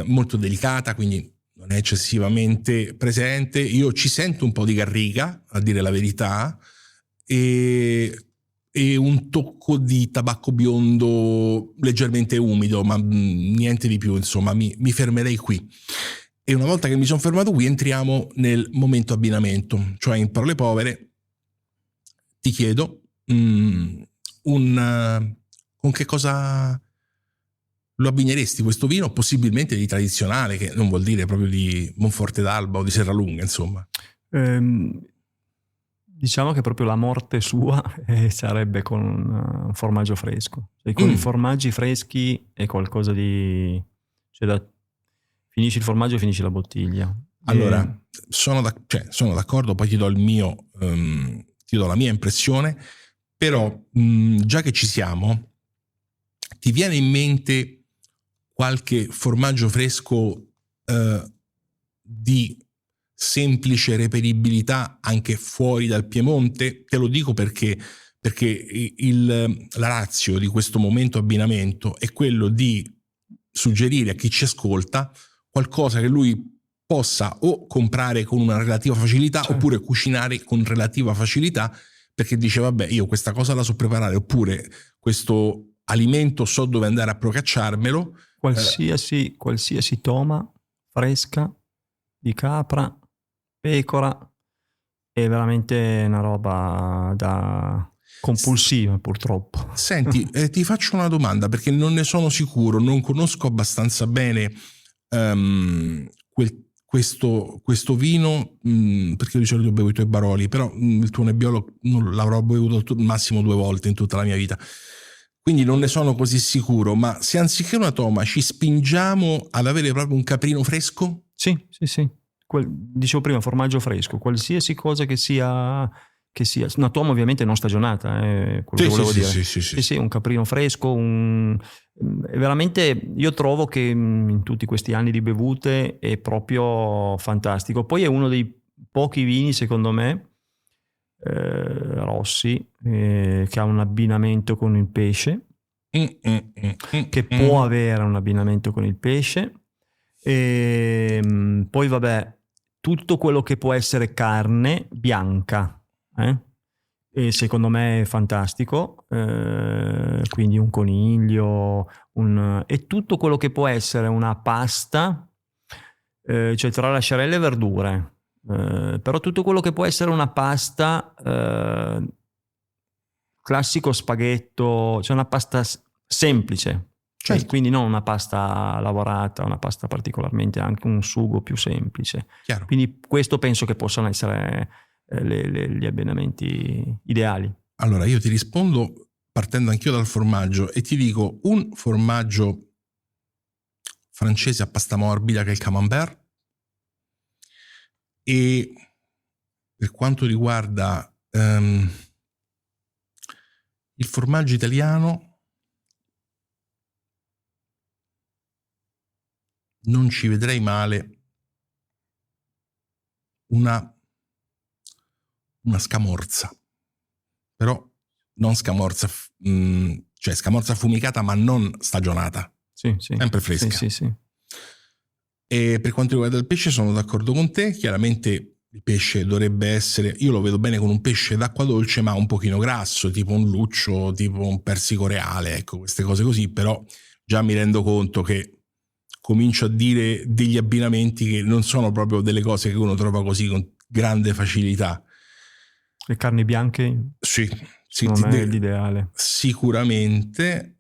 molto delicata, quindi non è eccessivamente presente. Io ci sento un po' di garriga, a dire la verità, e un tocco di tabacco biondo leggermente umido, ma niente di più, insomma, mi fermerei qui. E una volta che mi sono fermato qui entriamo nel momento abbinamento, cioè in parole povere ti chiedo con che cosa lo abbineresti questo vino, possibilmente di tradizionale, che non vuol dire proprio di Monforte d'Alba o di Serralunga, insomma. Diciamo che proprio la morte sua sarebbe con un formaggio fresco. E con i formaggi freschi è qualcosa di... cioè finisci il formaggio e finisci la bottiglia. Allora, sono d'accordo, poi ti do il mio, ti do la mia impressione, però già che ci siamo, ti viene in mente qualche formaggio fresco di semplice reperibilità anche fuori dal Piemonte? Te lo dico perché la ratio di questo momento abbinamento è quello di suggerire a chi ci ascolta qualcosa che lui possa o comprare con una relativa facilità, certo, oppure cucinare con relativa facilità, perché dice vabbè, io questa cosa la so preparare, oppure questo alimento so dove andare a procacciarmelo. Qualsiasi toma fresca di capra, pecora, è veramente una roba da compulsiva, purtroppo. Senti, ti faccio una domanda perché non ne sono sicuro, non conosco abbastanza bene questo vino, perché di solito bevo i tuoi Baroli, però il tuo Nebbiolo non l'avrò bevuto massimo 2 volte in tutta la mia vita, quindi non ne sono così sicuro. Ma se anziché una toma ci spingiamo ad avere proprio un caprino fresco? Sì. Dicevo prima, formaggio fresco, qualsiasi cosa che sia una toma ovviamente non stagionata, quello che volevo dire. Sì, un caprino fresco, veramente io trovo che in tutti questi anni di bevute è proprio fantastico. Poi è uno dei pochi vini, secondo me, rossi, che ha un abbinamento con il pesce, che può avere un abbinamento con il pesce. E poi vabbè, tutto quello che può essere carne bianca, e secondo me è fantastico, quindi un coniglio, e tutto quello che può essere una pasta, cioè tra lasciarelle e verdure, però tutto quello che può essere una pasta, classico spaghetto, cioè una pasta semplice. Certo. Quindi non una pasta lavorata, una pasta particolarmente, anche un sugo più semplice. Chiaro. Quindi questo penso che possano essere gli abbinamenti ideali. Allora io ti rispondo partendo anch'io dal formaggio e ti dico un formaggio francese a pasta morbida che è il camembert, e per quanto riguarda il formaggio italiano non ci vedrei male una scamorza, però non scamorza, cioè scamorza affumicata ma non stagionata, sì. Sempre fresca. Sì. E per quanto riguarda il pesce sono d'accordo con te, chiaramente il pesce dovrebbe essere, io lo vedo bene con un pesce d'acqua dolce ma un pochino grasso, tipo un luccio, tipo un persico reale, ecco, queste cose così, però già mi rendo conto che comincio a dire degli abbinamenti che non sono proprio delle cose che uno trova così con grande facilità. Le carni bianche? Sì, secondo me è l'ideale. Sicuramente,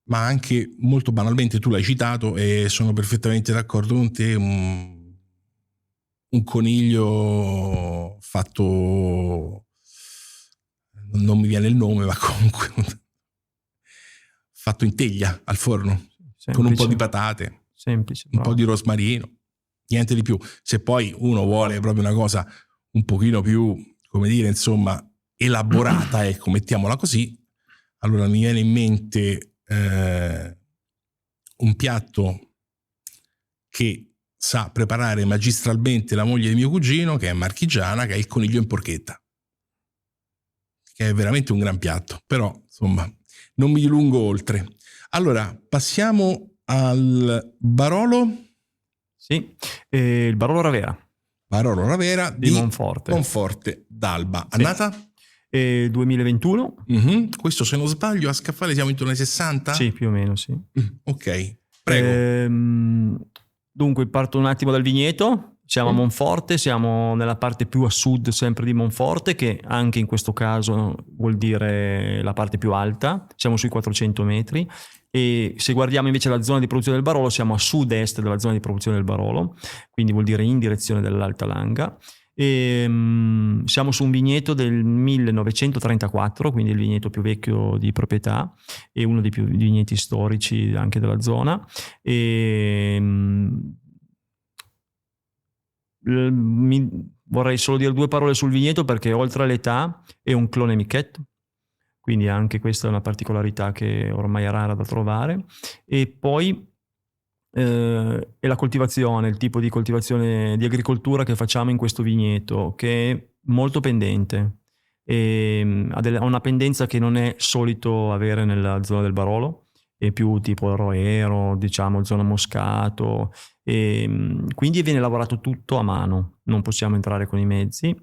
ma anche molto banalmente tu l'hai citato e sono perfettamente d'accordo con te, un coniglio fatto, non mi viene il nome, ma comunque fatto in teglia al forno, semplice, con un po' di patate, semplice, un po' di rosmarino, niente di più. Se poi uno vuole proprio una cosa un pochino più, come dire, insomma, elaborata, ecco, mettiamola così, allora mi viene in mente un piatto che sa preparare magistralmente la moglie di mio cugino, che è marchigiana, che è il coniglio in porchetta, che è veramente un gran piatto, però insomma non mi dilungo oltre. Allora passiamo al Barolo. Sì, il Barolo Ravera. Barolo Ravera di Monforte. Monforte d'Alba. Sì. Annata? 2021. Questo, se non sbaglio, a scaffale siamo intorno ai 60? Sì, più o meno, sì. Ok, prego. Dunque parto un attimo dal vigneto. Siamo a Monforte, siamo nella parte più a sud sempre di Monforte, che anche in questo caso vuol dire la parte più alta, siamo sui 400 metri, e se guardiamo invece la zona di produzione del Barolo siamo a sud-est della zona di produzione del Barolo, quindi vuol dire in direzione dell'Alta Langa. E, siamo su un vigneto del 1934, quindi il vigneto più vecchio di proprietà e uno dei più vigneti storici anche della zona. Vorrei solo dire due parole sul vigneto, perché oltre all'età è un clone Miquette, quindi anche questa è una particolarità che ormai è rara da trovare. E poi è la coltivazione, il tipo di coltivazione di agricoltura che facciamo in questo vigneto, che è molto pendente, e ha una pendenza che non è solito avere nella zona del Barolo, è più tipo Roero, diciamo zona Moscato, e quindi viene lavorato tutto a mano, non possiamo entrare con i mezzi.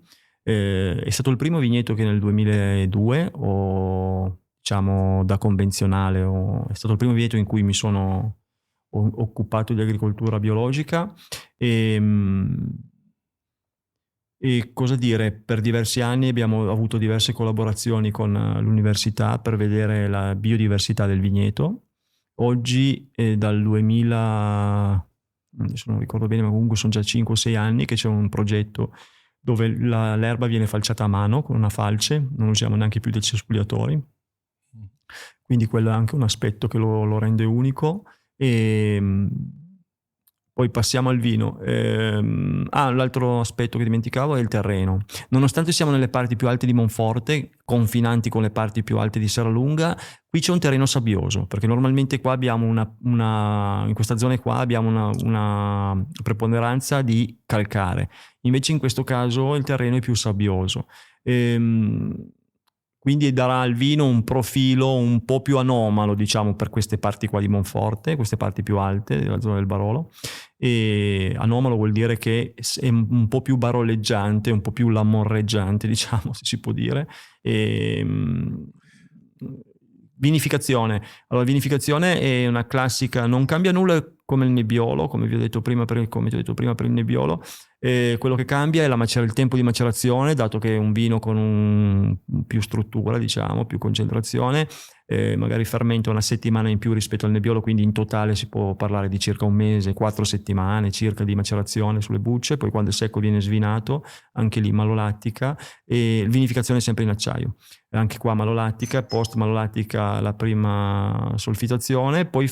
È stato il primo vigneto che nel 2002 ho, diciamo, da convenzionale, è stato il primo vigneto in cui mi sono occupato di agricoltura biologica, e cosa dire, per diversi anni abbiamo avuto diverse collaborazioni con l'università per vedere la biodiversità del vigneto. Oggi dal 2000, adesso non ricordo bene, ma comunque sono già 5 o 6 anni che c'è un progetto dove l'erba viene falciata a mano con una falce, non usiamo neanche più dei cespugliatori, quindi quello è anche un aspetto che lo rende unico. E poi passiamo al vino. L'altro aspetto che dimenticavo è il terreno. Nonostante siamo nelle parti più alte di Monforte, confinanti con le parti più alte di Serralunga, qui c'è un terreno sabbioso, perché normalmente qua abbiamo in questa zona qua abbiamo una preponderanza di calcare. Invece in questo caso il terreno è più sabbioso. Quindi darà al vino un profilo un po' più anomalo, diciamo, per queste parti qua di Monforte, queste parti più alte della zona del Barolo. E anomalo vuol dire che è un po' più baroleggiante, un po' più lamorreggiante, diciamo, se si può dire. Vinificazione. Allora, vinificazione è una classica, non cambia nulla come il Nebbiolo, come ti ho detto prima per il Nebbiolo. Quello che cambia è il tempo di macerazione, dato che è un vino con più struttura, diciamo, più concentrazione, magari fermenta una settimana in più rispetto al Nebbiolo, quindi in totale si può parlare di circa un mese, 4 settimane circa di macerazione sulle bucce, poi quando è secco viene svinato, anche lì malolattica, e vinificazione sempre in acciaio. Anche qua malolattica, post malolattica la prima solfitazione, poi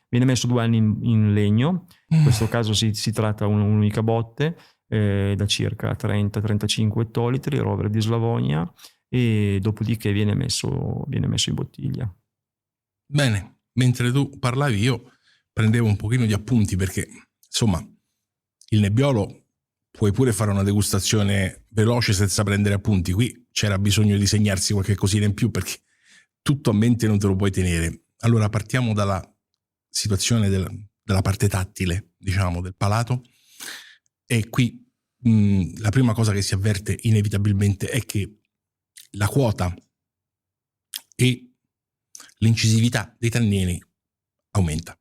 viene messo 2 anni in legno. In questo caso si tratta di un'unica botte da circa 30-35 ettolitri, rovere di Slavonia, e dopodiché viene messo in bottiglia. Bene, mentre tu parlavi io prendevo un pochino di appunti, perché insomma il Nebbiolo puoi pure fare una degustazione veloce senza prendere appunti. Qui c'era bisogno di segnarsi qualche cosina in più, perché tutto a mente non te lo puoi tenere. Allora partiamo dalla situazione della parte tattile, diciamo, del palato, e qui la prima cosa che si avverte inevitabilmente è che la quota e l'incisività dei tannini aumenta.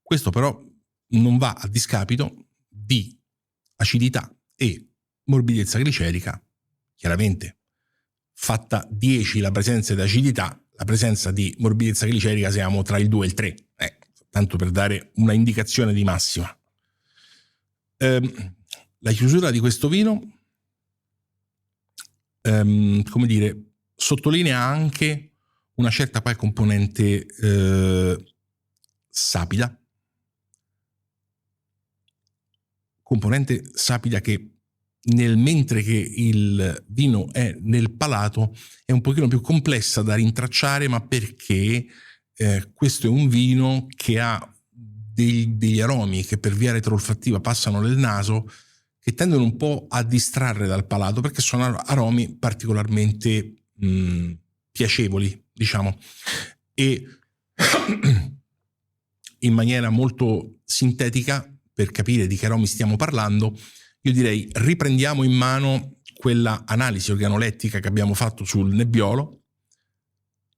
Questo però non va a discapito di acidità e morbidezza glicerica. Chiaramente fatta 10 la presenza di acidità, la presenza di morbidezza glicerica siamo tra il 2 e il 3, tanto per dare una indicazione di massima. La chiusura di questo vino, come dire, sottolinea anche una certa poi componente sapida, che mentre che il vino è nel palato è un pochino più complessa da rintracciare, ma perché questo è un vino che ha degli aromi che per via retroolfattiva passano nel naso, che tendono un po' a distrarre dal palato, perché sono aromi particolarmente piacevoli, diciamo. E in maniera molto sintetica, per capire di che aromi stiamo parlando, io direi riprendiamo in mano quella analisi organolettica che abbiamo fatto sul Nebbiolo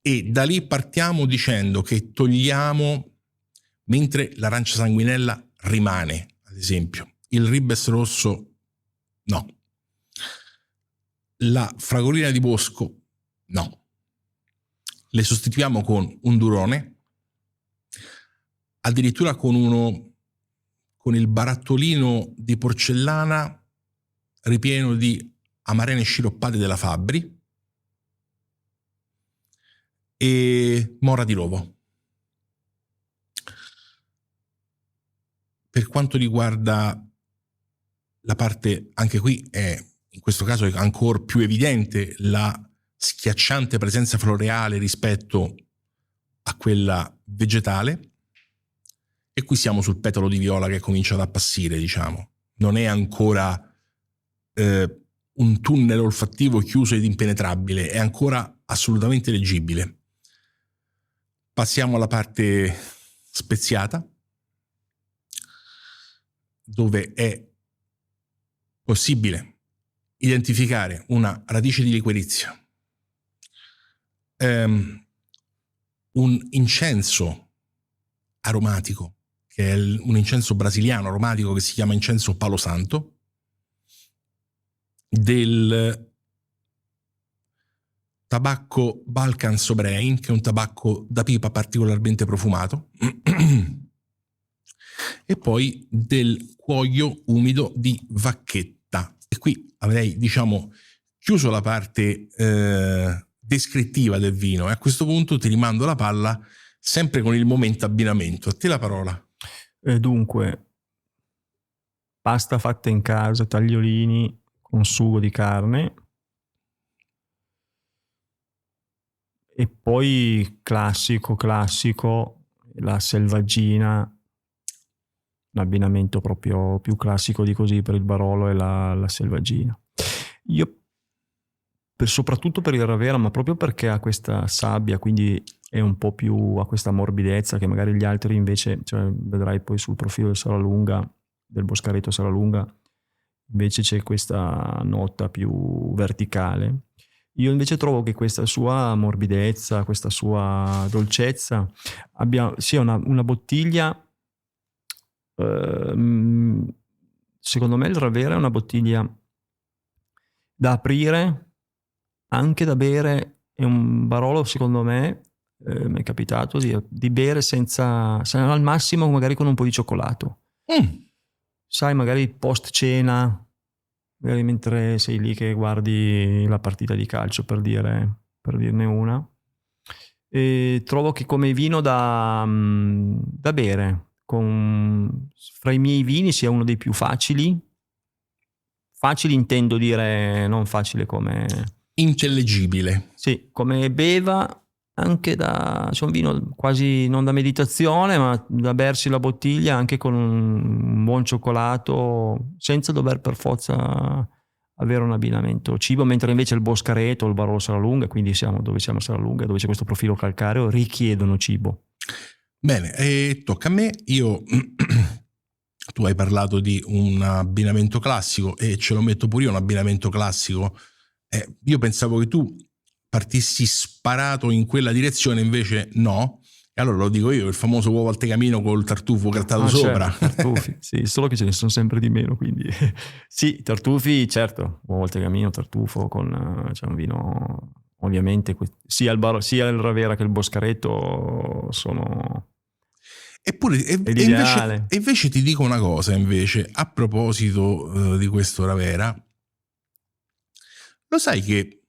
e da lì partiamo dicendo che togliamo, mentre l'arancia sanguinella rimane, ad esempio, il Ribes rosso no, la fragolina di bosco no, le sostituiamo con un durone, addirittura con il barattolino di porcellana ripieno di amarene sciroppate della Fabbri e mora di rovo. Per quanto riguarda la parte, anche qui è, in questo caso è ancora più evidente la schiacciante presenza floreale rispetto a quella vegetale, e qui siamo sul petalo di viola che comincia ad appassire, diciamo. Non è ancora un tunnel olfattivo chiuso ed impenetrabile, è ancora assolutamente leggibile. Passiamo alla parte speziata, dove è possibile identificare una radice di liquirizia, un incenso aromatico, che è un incenso brasiliano aromatico che si chiama incenso Palo Santo, del tabacco Balkan Sobrein, che è un tabacco da pipa particolarmente profumato, e poi del cuoio umido di vacchetta. E qui avrei, diciamo, chiuso la parte descrittiva del vino, e a questo punto ti rimando la palla sempre con il momento abbinamento. A te la parola. Dunque, pasta fatta in casa, tagliolini con sugo di carne, e poi classico, la selvaggina, un abbinamento proprio più classico di così per il Barolo e la selvaggina. Io soprattutto per il Ravera, ma proprio perché ha questa sabbia, quindi è un po' più, ha questa morbidezza che magari gli altri invece, cioè vedrai poi sul profilo del Saralunga, del Boscareto Saralunga, invece c'è questa nota più verticale. Io invece trovo che questa sua morbidezza, questa sua dolcezza sia una bottiglia, secondo me il Ravera è una bottiglia da aprire, anche da bere. È un Barolo, secondo me, mi è capitato di bere senza al massimo magari con un po' di cioccolato. Sai, magari post cena, magari mentre sei lì che guardi la partita di calcio, per dirne una. E trovo che come vino da bere, fra i miei vini sia uno dei più facili. Facili intendo dire, non facile come... intellegibile. Sì, come beva, anche c'è un vino quasi non da meditazione, ma da bersi la bottiglia anche con un buon cioccolato, senza dover per forza avere un abbinamento cibo, mentre invece il Boscareto, il Barolo Saralunga, quindi dove siamo a Saralunga, dove c'è questo profilo calcareo, richiedono cibo. Bene, tocca a me. Tu hai parlato di un abbinamento classico e ce lo metto pure io, un abbinamento classico. Io pensavo che tu partissi sparato in quella direzione, invece no. E allora lo dico io, il famoso uovo al tegamino col tartufo grattato sopra. Certo, tartufi, sì, solo che ce ne sono sempre di meno, quindi sì, tartufi, certo, uovo al tegamino, tartufo c'è un vino, ovviamente sia il Ravera che il Boscareto sono... Eppure, invece ti dico una cosa, invece, a proposito di questo Ravera, lo sai che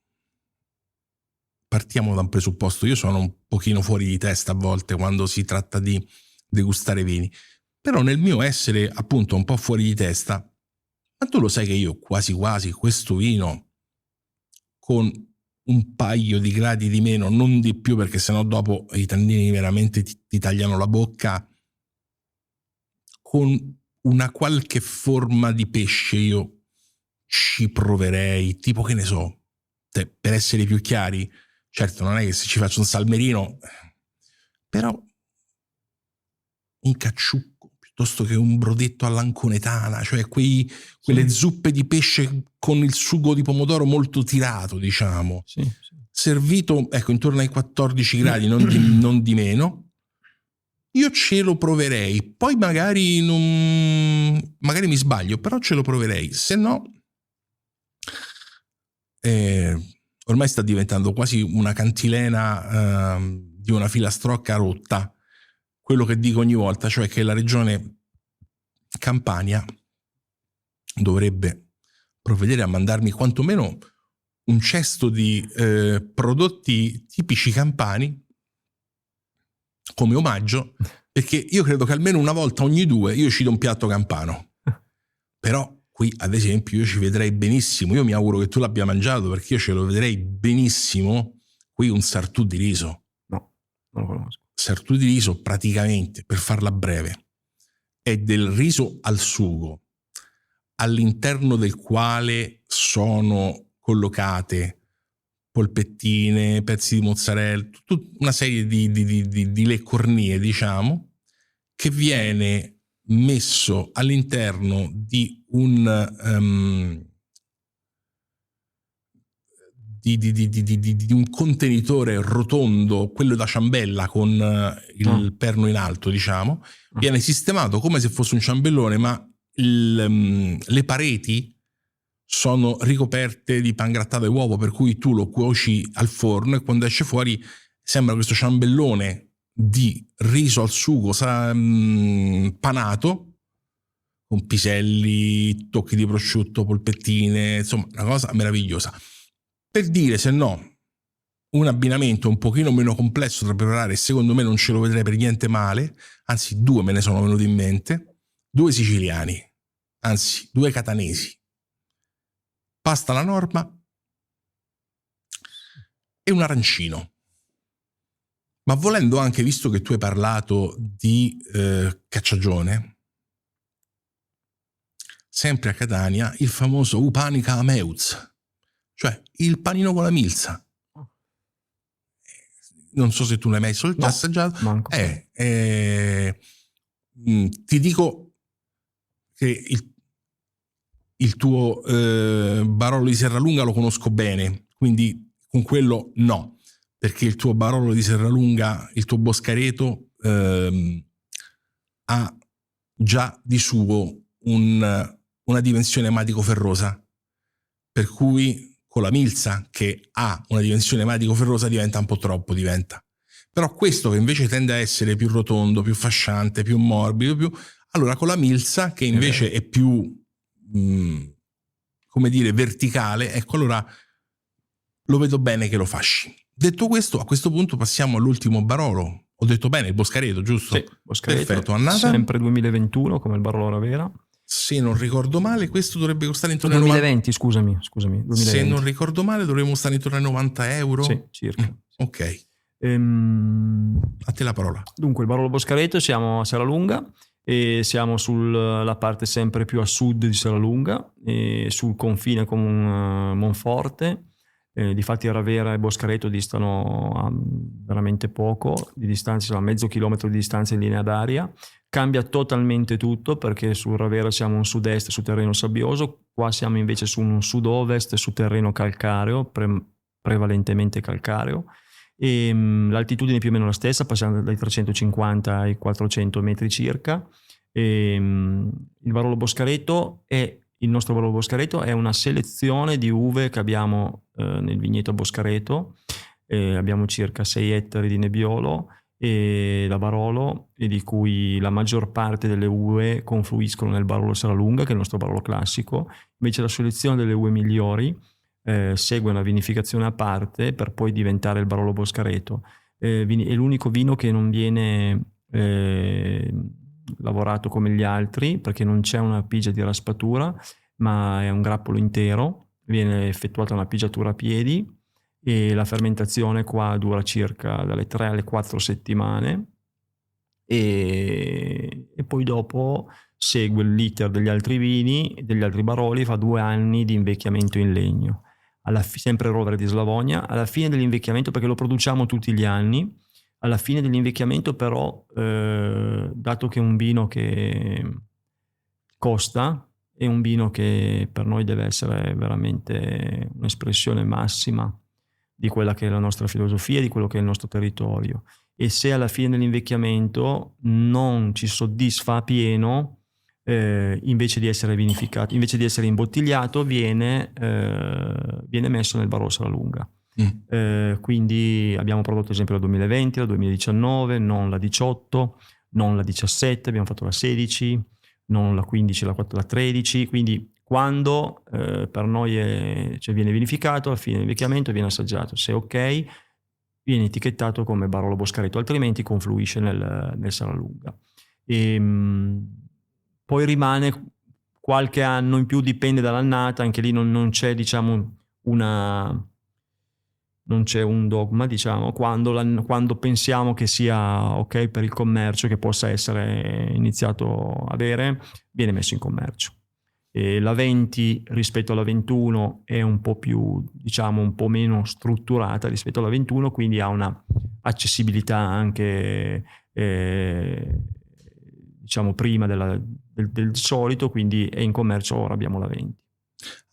partiamo da un presupposto. Io sono un pochino fuori di testa a volte quando si tratta di degustare vini, però nel mio essere appunto un po' fuori di testa, ma tu lo sai che io quasi quasi questo vino con un paio di gradi di meno, non di più, perché sennò dopo i tannini veramente ti tagliano la bocca, con una qualche forma di pesce io ci proverei, tipo, che ne so, per essere più chiari, certo non è che se ci faccio un salmerino, però un cacciucco piuttosto che un brodetto all'anconetana, cioè quelle zuppe di pesce con il sugo di pomodoro molto tirato, diciamo, servito ecco intorno ai 14 gradi, non di meno. Io ce lo proverei, poi magari mi sbaglio, però ce lo proverei, se no ormai sta diventando quasi una cantilena di una filastrocca rotta quello che dico ogni volta, cioè che la regione Campania dovrebbe provvedere a mandarmi quantomeno un cesto di prodotti tipici campani come omaggio, perché io credo che almeno una volta ogni 2 io ci do un piatto campano. Però qui ad esempio io ci vedrei benissimo, io mi auguro che tu l'abbia mangiato, perché io ce lo vedrei benissimo qui un sartù di riso. No, non lo conosco. Sartù di riso praticamente, per farla breve, è del riso al sugo, all'interno del quale sono collocate polpettine, pezzi di mozzarella, tutta una serie di leccornie, diciamo, che viene messo all'interno di un di un contenitore rotondo, quello da ciambella con il perno in alto, diciamo, viene sistemato come se fosse un ciambellone, ma le pareti sono ricoperte di pangrattato e uovo, per cui tu lo cuoci al forno e quando esce fuori sembra questo ciambellone di riso al sugo panato, con piselli, tocchi di prosciutto, polpettine, insomma una cosa meravigliosa. Per dire, se no, un abbinamento un pochino meno complesso da preparare, secondo me non ce lo vedrei per niente male, anzi 2 me ne sono venuti in mente, 2 siciliani, anzi 2 catanesi, pasta alla norma e un arancino. Ma volendo anche, visto che tu hai parlato di cacciagione, sempre a Catania, il famoso upanica a meuz, cioè il panino con la milza. Non so se tu l'hai mai assaggiato. Ti dico che il tuo Barolo di Serralunga lo conosco bene, quindi con quello no, perché il tuo Barolo di Serralunga, il tuo Boscareto ha già di suo una dimensione ematico-ferrosa, per cui con la milza, che ha una dimensione ematico-ferrosa, diventa un po' troppo, Però questo, che invece tende a essere più rotondo, più fasciante, più morbido, allora con la milza, che invece è più come dire verticale, ecco, allora lo vedo bene che lo fasci. Detto questo, a questo punto passiamo all'ultimo Barolo. Ho detto bene, il Boscareto, giusto? Sì, Boscareto. Perfetto, annata? Sempre 2021 come il Barolo Ravera. Se non ricordo male, questo dovrebbe costare intorno 2020, scusami. 2020. Se non ricordo male, dovremmo stare intorno ai 90 euro. Sì, circa. Ok. A te la parola. Dunque, il Barolo Boscareto, siamo a Serralunga e siamo sulla parte sempre più a sud di Serralunga, sul confine con Monforte. Difatti Ravera e Boscareto distano veramente poco di distanza, a mezzo chilometro di distanza in linea d'aria. Cambia totalmente tutto, perché su Ravera siamo un sud-est su terreno sabbioso, qua siamo invece su un sud-ovest su terreno calcareo, prevalentemente calcareo, e l'altitudine è più o meno la stessa, passando dai 350 ai 400 metri circa. Il Barolo Boscareto il nostro Barolo Boscareto è una selezione di uve che abbiamo nel vigneto Boscareto. Abbiamo circa 6 ettari di Nebbiolo e da Barolo, e di cui la maggior parte delle uve confluiscono nel Barolo Serralunga, che è il nostro Barolo classico. Invece la selezione delle uve migliori segue una vinificazione a parte per poi diventare il Barolo Boscareto. È l'unico vino che non viene lavorato come gli altri, perché non c'è una pigia di raspatura, ma è un grappolo intero, viene effettuata una pigiatura a piedi e la fermentazione qua dura circa dalle 3 alle 4 settimane e poi dopo segue l'iter degli altri vini, degli altri baroli, fa 2 anni di invecchiamento in legno. Sempre Rovere di Slavonia, alla fine dell'invecchiamento, perché lo produciamo tutti gli anni, alla fine dell'invecchiamento però, dato che è un vino che costa, è un vino che per noi deve essere veramente un'espressione massima di quella che è la nostra filosofia, di quello che è il nostro territorio. E se alla fine dell'invecchiamento non ci soddisfa a pieno, invece di essere vinificato, invece di essere imbottigliato, viene messo nel Barolo Serralunga. Quindi abbiamo prodotto ad esempio la 2020, la 2019, non la 18, non la 17, abbiamo fatto la 16, non la 15, la 4, la 13. Quindi quando per noi viene vinificato, alla fine dell'invecchiamento viene assaggiato, se ok viene etichettato come Barolo Boscareto, altrimenti confluisce nel Serralunga. Poi rimane qualche anno in più, dipende dall'annata, anche lì non c'è non c'è un dogma, quando pensiamo che sia ok per il commercio, che possa essere iniziato a bere, viene messo in commercio. E la 20 rispetto alla 21 è un po' più, un po' meno strutturata rispetto alla 21, quindi ha una accessibilità anche prima del solito, quindi è in commercio. Ora abbiamo la 20.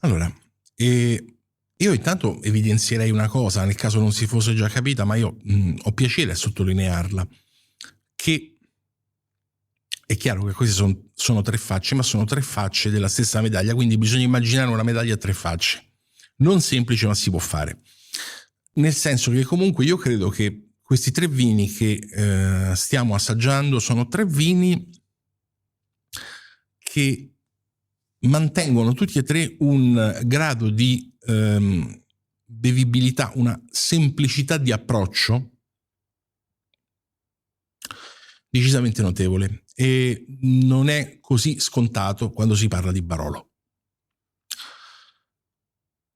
Allora, io intanto evidenzierei una cosa, nel caso non si fosse già capita, ma io ho piacere a sottolinearla, che è chiaro che queste sono 3 facce, ma sono 3 facce della stessa medaglia, quindi bisogna immaginare una medaglia a 3 facce. Non semplice, ma si può fare. Nel senso che comunque io credo che questi 3 vini che stiamo assaggiando sono 3 vini che mantengono tutti e 3 un grado di bevibilità, una semplicità di approccio decisamente notevole, e non è così scontato quando si parla di Barolo.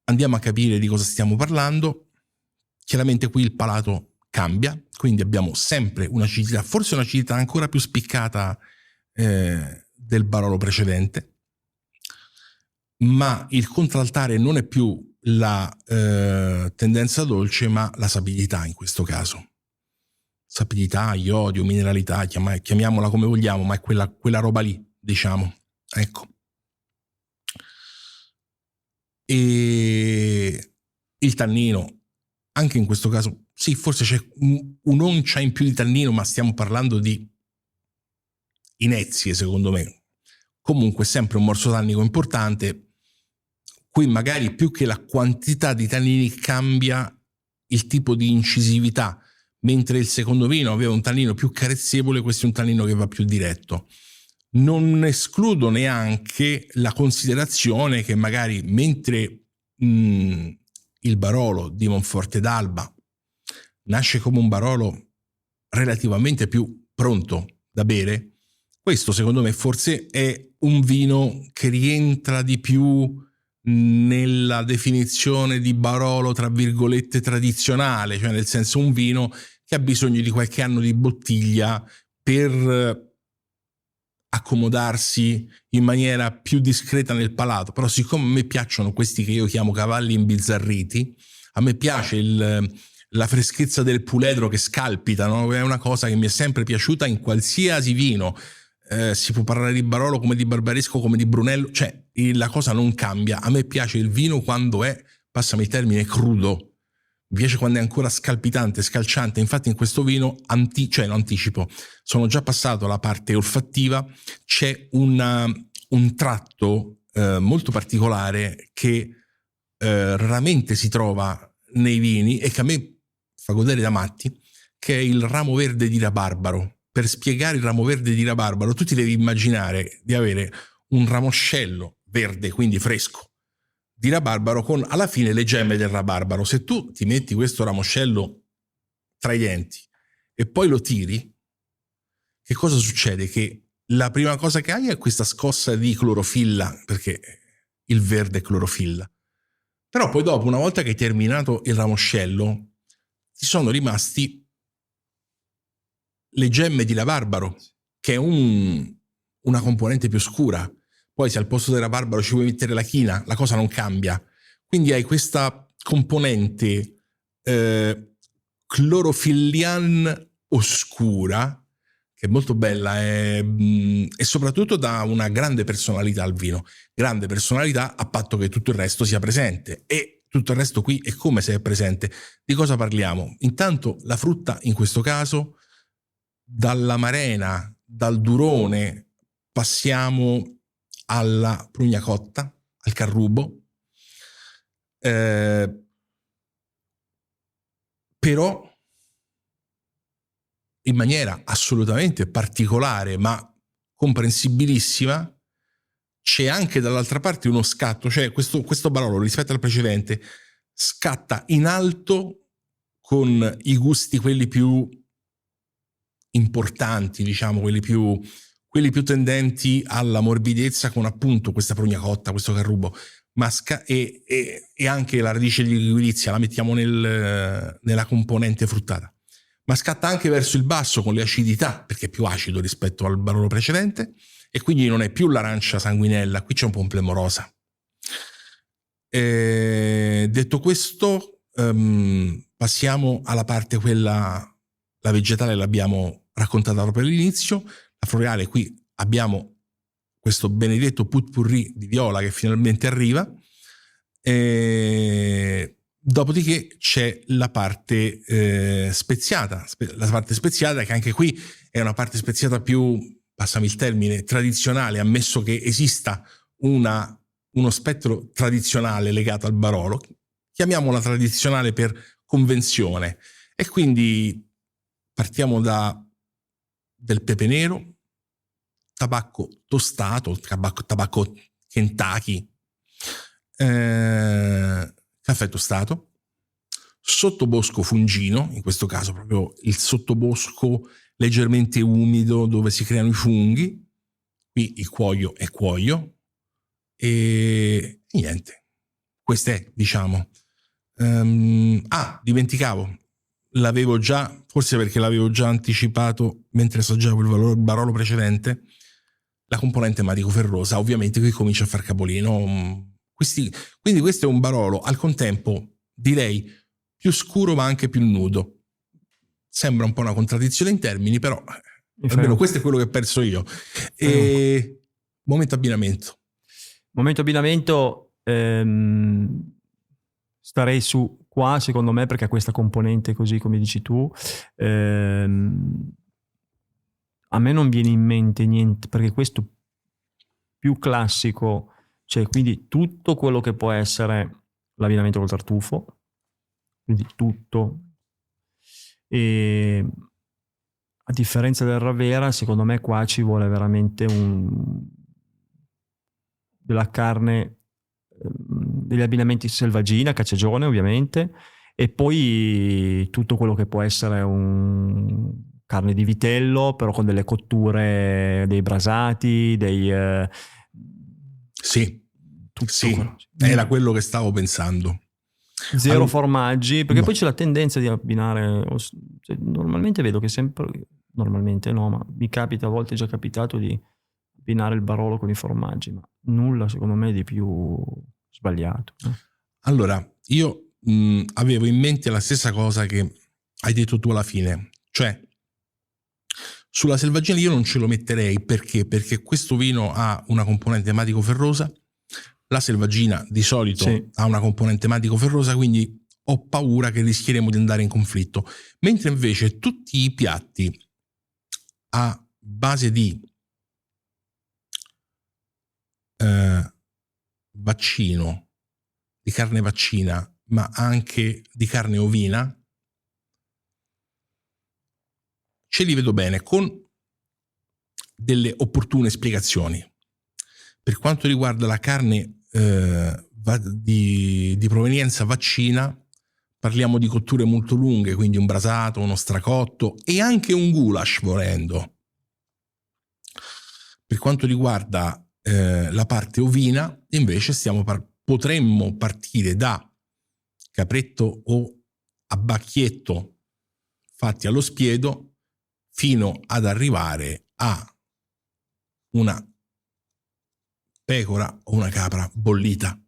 Andiamo a capire di cosa stiamo parlando. Chiaramente qui il palato cambia, quindi abbiamo sempre un'acidità, forse un'acidità ancora più spiccata del Barolo precedente, ma il contraltare non è più la tendenza dolce, ma la sapidità in questo caso. Sapidità, iodio, mineralità, chiamiamola come vogliamo, ma è quella roba lì, diciamo. Ecco. E il tannino, anche in questo caso, sì, forse c'è un'oncia in più di tannino, ma stiamo parlando di inezie, secondo me. Comunque sempre un morso tannico importante. Qui magari più che la quantità di tannini cambia il tipo di incisività. Mentre il secondo vino aveva un tannino più carezzevole, questo è un tannino che va più diretto. Non escludo neanche la considerazione che magari mentre il Barolo di Monforte d'Alba nasce come un Barolo relativamente più pronto da bere, questo secondo me forse è un vino che rientra di più nella definizione di Barolo tra virgolette tradizionale, cioè nel senso un vino che ha bisogno di qualche anno di bottiglia per accomodarsi in maniera più discreta nel palato. Però siccome a me piacciono questi che io chiamo cavalli imbizzarriti, a me piace la freschezza del puledro che scalpita, no? È una cosa che mi è sempre piaciuta in qualsiasi vino. Si può parlare di Barolo come di Barbaresco, come di Brunello, cioè la cosa non cambia. A me piace il vino quando è, passami il termine, crudo. Mi piace quando è ancora scalpitante, scalciante. Infatti in questo vino, anticipo, sono già passato alla parte olfattiva, c'è un tratto molto particolare che raramente si trova nei vini e che a me fa godere da matti, che è il ramo verde di rabarbaro. Per spiegare il ramo verde di rabarbaro, tu ti devi immaginare di avere un ramoscello verde, quindi fresco, di rabarbaro con alla fine le gemme del rabarbaro. Se tu ti metti questo ramoscello tra i denti e poi lo tiri, che cosa succede? Che la prima cosa che hai è questa scossa di clorofilla, perché il verde è clorofilla. Però poi dopo, una volta che hai terminato il ramoscello, ti sono rimasti le gemme di rabarbaro, che è una componente più scura. Poi se al posto del rabarbaro ci vuoi mettere la china, la cosa non cambia. Quindi hai questa componente clorofillian oscura, che è molto bella e soprattutto dà una grande personalità al vino. Grande personalità a patto che tutto il resto sia presente. E tutto il resto qui è come se è presente. Di cosa parliamo? Intanto la frutta, in questo caso, dall'amarena, dal durone, passiamo alla prugna cotta, al carrubo, però in maniera assolutamente particolare ma comprensibilissima c'è anche dall'altra parte uno scatto, cioè questo Barolo rispetto al precedente scatta in alto con i gusti quelli più importanti, diciamo, quelli più tendenti alla morbidezza, con appunto questa prugna cotta, questo carrubo, e anche la radice di liquirizia la mettiamo nella componente fruttata, ma scatta anche verso il basso con le acidità, perché è più acido rispetto al Barolo precedente, e quindi non è più l'arancia sanguinella, qui c'è un pomplemo rosa. Detto questo, passiamo alla parte quella, la vegetale l'abbiamo raccontata proprio all'inizio. La floreale, qui abbiamo questo benedetto potpourri di viola che finalmente arriva, dopodiché c'è la parte speziata, la parte speziata che anche qui è una parte speziata più, passami il termine, tradizionale, ammesso che esista uno spettro tradizionale legato al Barolo, chiamiamola tradizionale per convenzione, e quindi partiamo del pepe nero, tabacco tostato, tabacco Kentucky, caffè tostato, sottobosco fungino, in questo caso proprio il sottobosco leggermente umido dove si creano i funghi, qui il cuoio è cuoio, e niente, questo è, diciamo. Dimenticavo, l'avevo già, forse perché l'avevo già anticipato mentre assaggiavo il Barolo precedente, la componente manico ferrosa, ovviamente qui comincia a far capolino. Quindi questo è un Barolo al contempo, direi, più scuro ma anche più nudo. Sembra un po' una contraddizione in termini, però almeno questo è quello che penso io. Momento abbinamento. Starei su qua, secondo me, perché ha questa componente così come dici tu. A me non viene in mente niente, perché questo più classico, cioè quindi tutto quello che può essere l'abbinamento col tartufo, quindi tutto. E a differenza del Ravera, secondo me qua ci vuole veramente della carne, degli abbinamenti selvaggina, cacciagione ovviamente, e poi tutto quello che può essere carne di vitello, però con delle cotture, dei brasati, sì, era quello che stavo pensando. Zero formaggi, perché poi c'è la tendenza di abbinare, cioè, normalmente vedo che normalmente no, ma mi capita, a volte è già capitato di abbinare il Barolo con i formaggi, ma nulla secondo me di più sbagliato. Allora, io avevo in mente la stessa cosa che hai detto tu alla fine, cioè sulla selvaggina io non ce lo metterei, perché questo vino ha una componente ematico ferrosa, la selvaggina di solito ha una componente ematico ferrosa, quindi ho paura che rischieremo di andare in conflitto, mentre invece tutti i piatti a base di vaccino, di carne vaccina, ma anche di carne ovina, ce li vedo bene, con delle opportune spiegazioni. Per quanto riguarda la carne di provenienza vaccina, parliamo di cotture molto lunghe, quindi un brasato, uno stracotto e anche un goulash volendo. Per quanto riguarda la parte ovina, invece potremmo partire da capretto o abbacchietto fatti allo spiedo fino ad arrivare a una pecora o una capra bollita.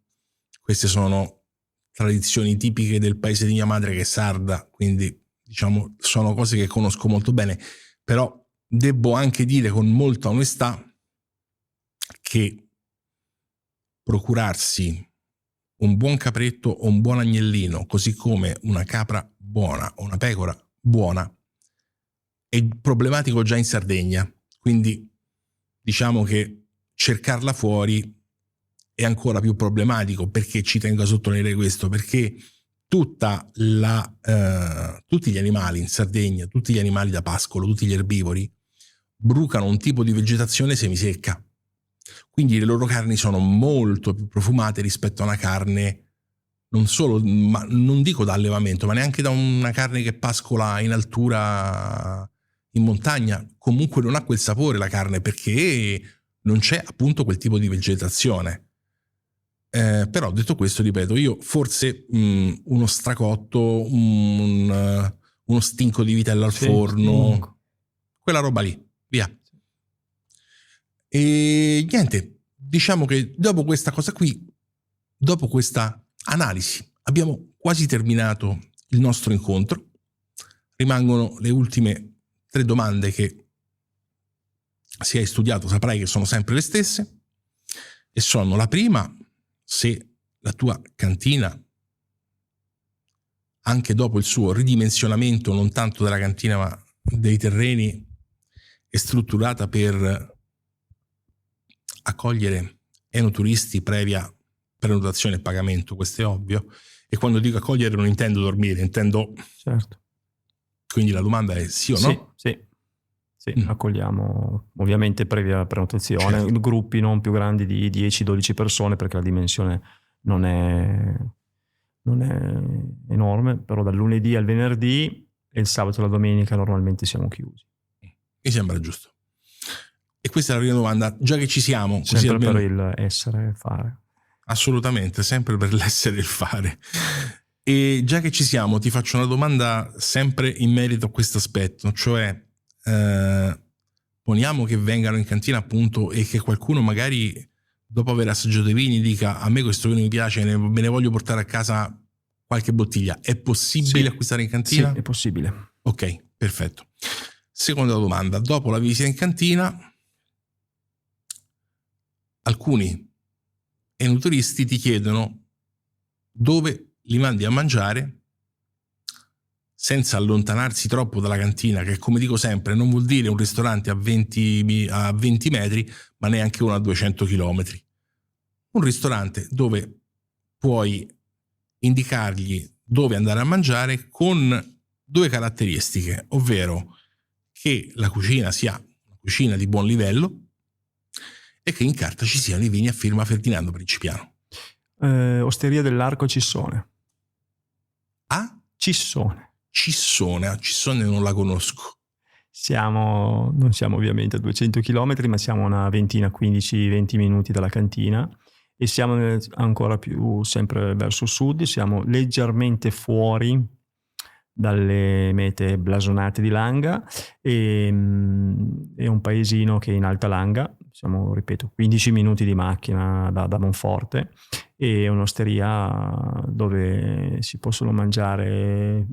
Queste sono tradizioni tipiche del paese di mia madre, che è sarda, quindi diciamo sono cose che conosco molto bene, però devo anche dire con molta onestà che procurarsi un buon capretto o un buon agnellino, così come una capra buona o una pecora buona, è problematico già in Sardegna, quindi diciamo che cercarla fuori è ancora più problematico. Perché ci tengo a sottolineare questo? Perché tutti gli animali in Sardegna, tutti gli animali da pascolo, tutti gli erbivori, brucano un tipo di vegetazione semisecca. Quindi le loro carni sono molto più profumate rispetto a una carne, non solo, ma non dico da allevamento, ma neanche da una carne che pascola in altura, in montagna. Comunque non ha quel sapore la carne, perché non c'è appunto quel tipo di vegetazione. Però detto questo, ripeto, io forse uno stracotto, uno stinco di vitella al forno, quella roba lì, via. E niente, diciamo che dopo questa cosa qui, dopo questa analisi, abbiamo quasi terminato il nostro incontro. Rimangono le ultime 3 domande che, se hai studiato, saprai che sono sempre le stesse, e sono: la prima, se la tua cantina, anche dopo il suo ridimensionamento, non tanto della cantina ma dei terreni, è strutturata per accogliere enoturisti previa prenotazione e pagamento. Questo è ovvio, e quando dico accogliere non intendo dormire, intendo... Certo. Quindi la domanda è sì o no? Sì. Accogliamo ovviamente previa prenotazione, certo. Gruppi non più grandi di 10-12 persone, perché la dimensione non è enorme, però dal lunedì al venerdì e il sabato e la domenica normalmente siamo chiusi. Mi sembra giusto. E questa è la prima domanda, già che ci siamo. Sempre così almeno... per il essere e fare. Assolutamente, sempre per l'essere e il fare. E già che ci siamo, ti faccio una domanda sempre in merito a questo aspetto, cioè poniamo che vengano in cantina appunto e che qualcuno magari dopo aver assaggiato i vini dica: a me questo vino mi piace, me ne voglio portare a casa qualche bottiglia. È possibile acquistare in cantina? Sì, è possibile. Ok, perfetto. Seconda domanda, dopo la visita in cantina, alcuni enoturisti ti chiedono dove li mandi a mangiare senza allontanarsi troppo dalla cantina, che, come dico sempre, non vuol dire un ristorante a 20 metri, ma neanche uno a 200 chilometri. Un ristorante dove puoi indicargli dove andare a mangiare con 2 caratteristiche, ovvero che la cucina sia una cucina di buon livello e che in carta ci siano i vini a firma Ferdinando Principiano. Osteria dell'Arco Cissone. Ah? Cissone. Cissone non la conosco. Non siamo ovviamente a 200 chilometri, ma siamo una ventina, 15-20 minuti dalla cantina, e siamo ancora più sempre verso sud, siamo leggermente fuori dalle mete blasonate di Langa, e è un paesino che è in Alta Langa, siamo, ripeto, 15 minuti di macchina da Monforte, e un'osteria dove si possono mangiare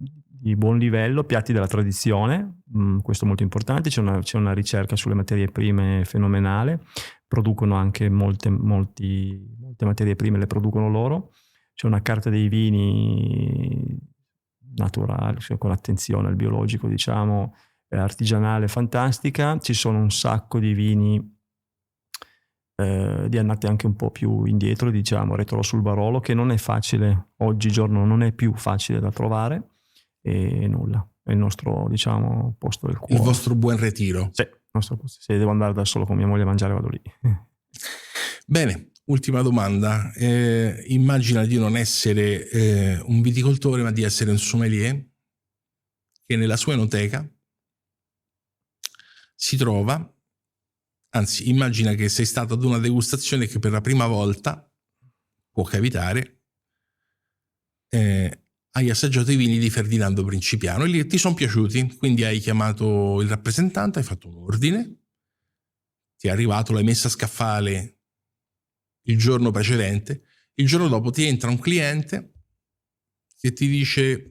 di buon livello, piatti della tradizione, questo è molto importante, c'è una ricerca sulle materie prime fenomenale, producono anche molte materie prime, le producono loro, c'è una carta dei vini naturali, cioè con attenzione al biologico, diciamo, artigianale, fantastica, ci sono un sacco di vini di annate anche un po' più indietro, diciamo, retro sul Barolo, che non è facile, oggigiorno non è più facile da trovare, e nulla, è il nostro, diciamo, posto del cuore. Il vostro buon retiro. Sì, il nostro posto. Se devo andare da solo con mia moglie a mangiare, vado lì. Bene, ultima domanda. Immagina di non essere un viticoltore, ma di essere un sommelier che nella sua enoteca si trova, anzi immagina che sei stato ad una degustazione che per la prima volta, può capitare, hai assaggiato i vini di Ferdinando Principiano e ti sono piaciuti, quindi hai chiamato il rappresentante, hai fatto un ordine, ti è arrivato, l'hai messa a scaffale il giorno precedente, il giorno dopo ti entra un cliente che ti dice: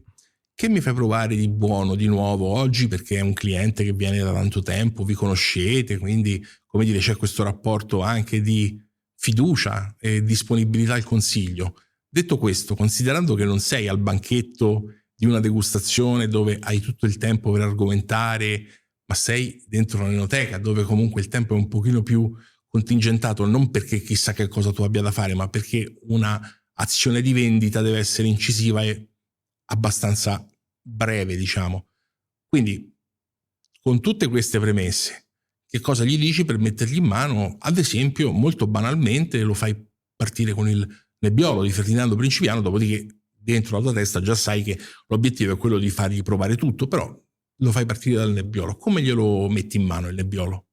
che mi fai provare di buono di nuovo oggi, perché è un cliente che viene da tanto tempo, vi conoscete, quindi come dire c'è questo rapporto anche di fiducia e disponibilità al consiglio. Detto questo, considerando che non sei al banchetto di una degustazione dove hai tutto il tempo per argomentare, ma sei dentro un'enoteca dove comunque il tempo è un pochino più contingentato, non perché chissà che cosa tu abbia da fare, ma perché una azione di vendita deve essere incisiva e abbastanza breve, diciamo. Quindi, con tutte queste premesse, che cosa gli dici per mettergli in mano, ad esempio, molto banalmente, lo fai partire con il Nebbiolo di Ferdinando Principiano, dopodiché dentro la tua testa già sai che l'obiettivo è quello di fargli provare tutto, però lo fai partire dal Nebbiolo. Come glielo metti in mano il Nebbiolo?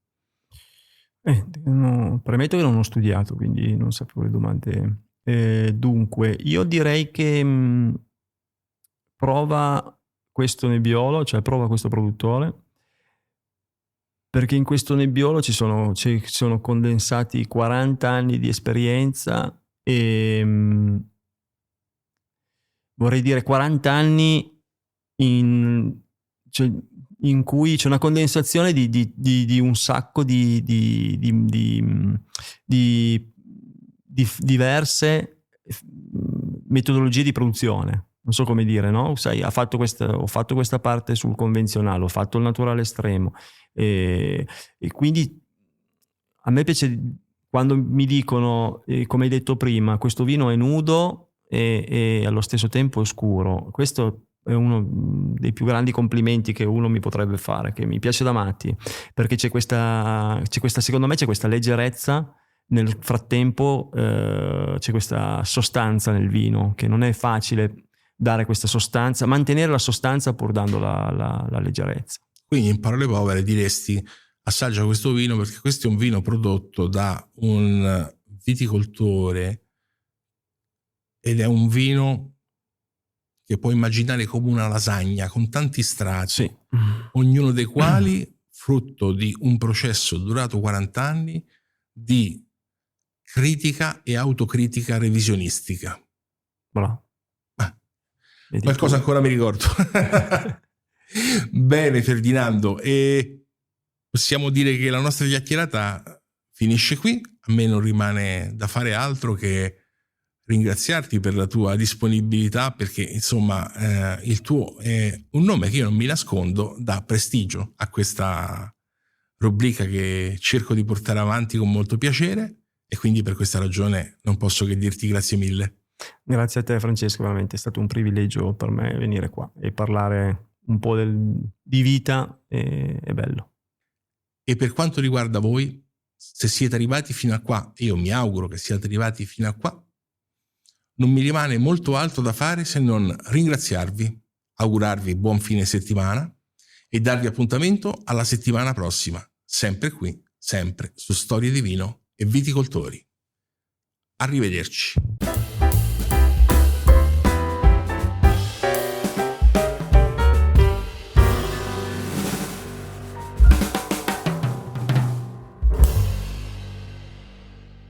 Premetto che non ho studiato, quindi non sapevo le domande. Dunque, io direi che prova questo Nebbiolo, cioè prova questo produttore, perché in questo Nebbiolo ci sono condensati 40 anni di esperienza e vorrei dire 40 anni in cui c'è una condensazione di un sacco di diverse metodologie di produzione. Non so come dire, no? Sai, ho fatto questa parte sul convenzionale, ho fatto il naturale estremo e quindi a me piace quando mi dicono, come hai detto prima, questo vino è nudo e allo stesso tempo è scuro. Questo è uno dei più grandi complimenti che uno mi potrebbe fare, che mi piace da matti, perché secondo me c'è questa leggerezza, nel frattempo c'è questa sostanza nel vino, che non è facile dare questa sostanza, mantenere la sostanza pur dando la leggerezza. Quindi in parole povere diresti: assaggia questo vino perché questo è un vino prodotto da un viticoltore ed è un vino che puoi immaginare come una lasagna con tanti strati, sì, ognuno dei quali frutto di un processo durato 40 anni di critica e autocritica revisionistica. Bravo. Qualcosa ancora mi ricordo. Bene Ferdinando, e possiamo dire che la nostra chiacchierata finisce qui. A me non rimane da fare altro che ringraziarti per la tua disponibilità, perché insomma il tuo è un nome che io non mi nascondo, dà prestigio a questa rubrica che cerco di portare avanti con molto piacere, e quindi per questa ragione non posso che dirti grazie mille. Grazie a te Francesco, veramente è stato un privilegio per me venire qua e parlare un po' di vita, è bello. E per quanto riguarda voi, se siete arrivati fino a qua, io mi auguro che siate arrivati fino a qua, non mi rimane molto altro da fare se non ringraziarvi, augurarvi buon fine settimana e darvi appuntamento alla settimana prossima, sempre qui, sempre su Storie di Vino e Viticoltori. Arrivederci.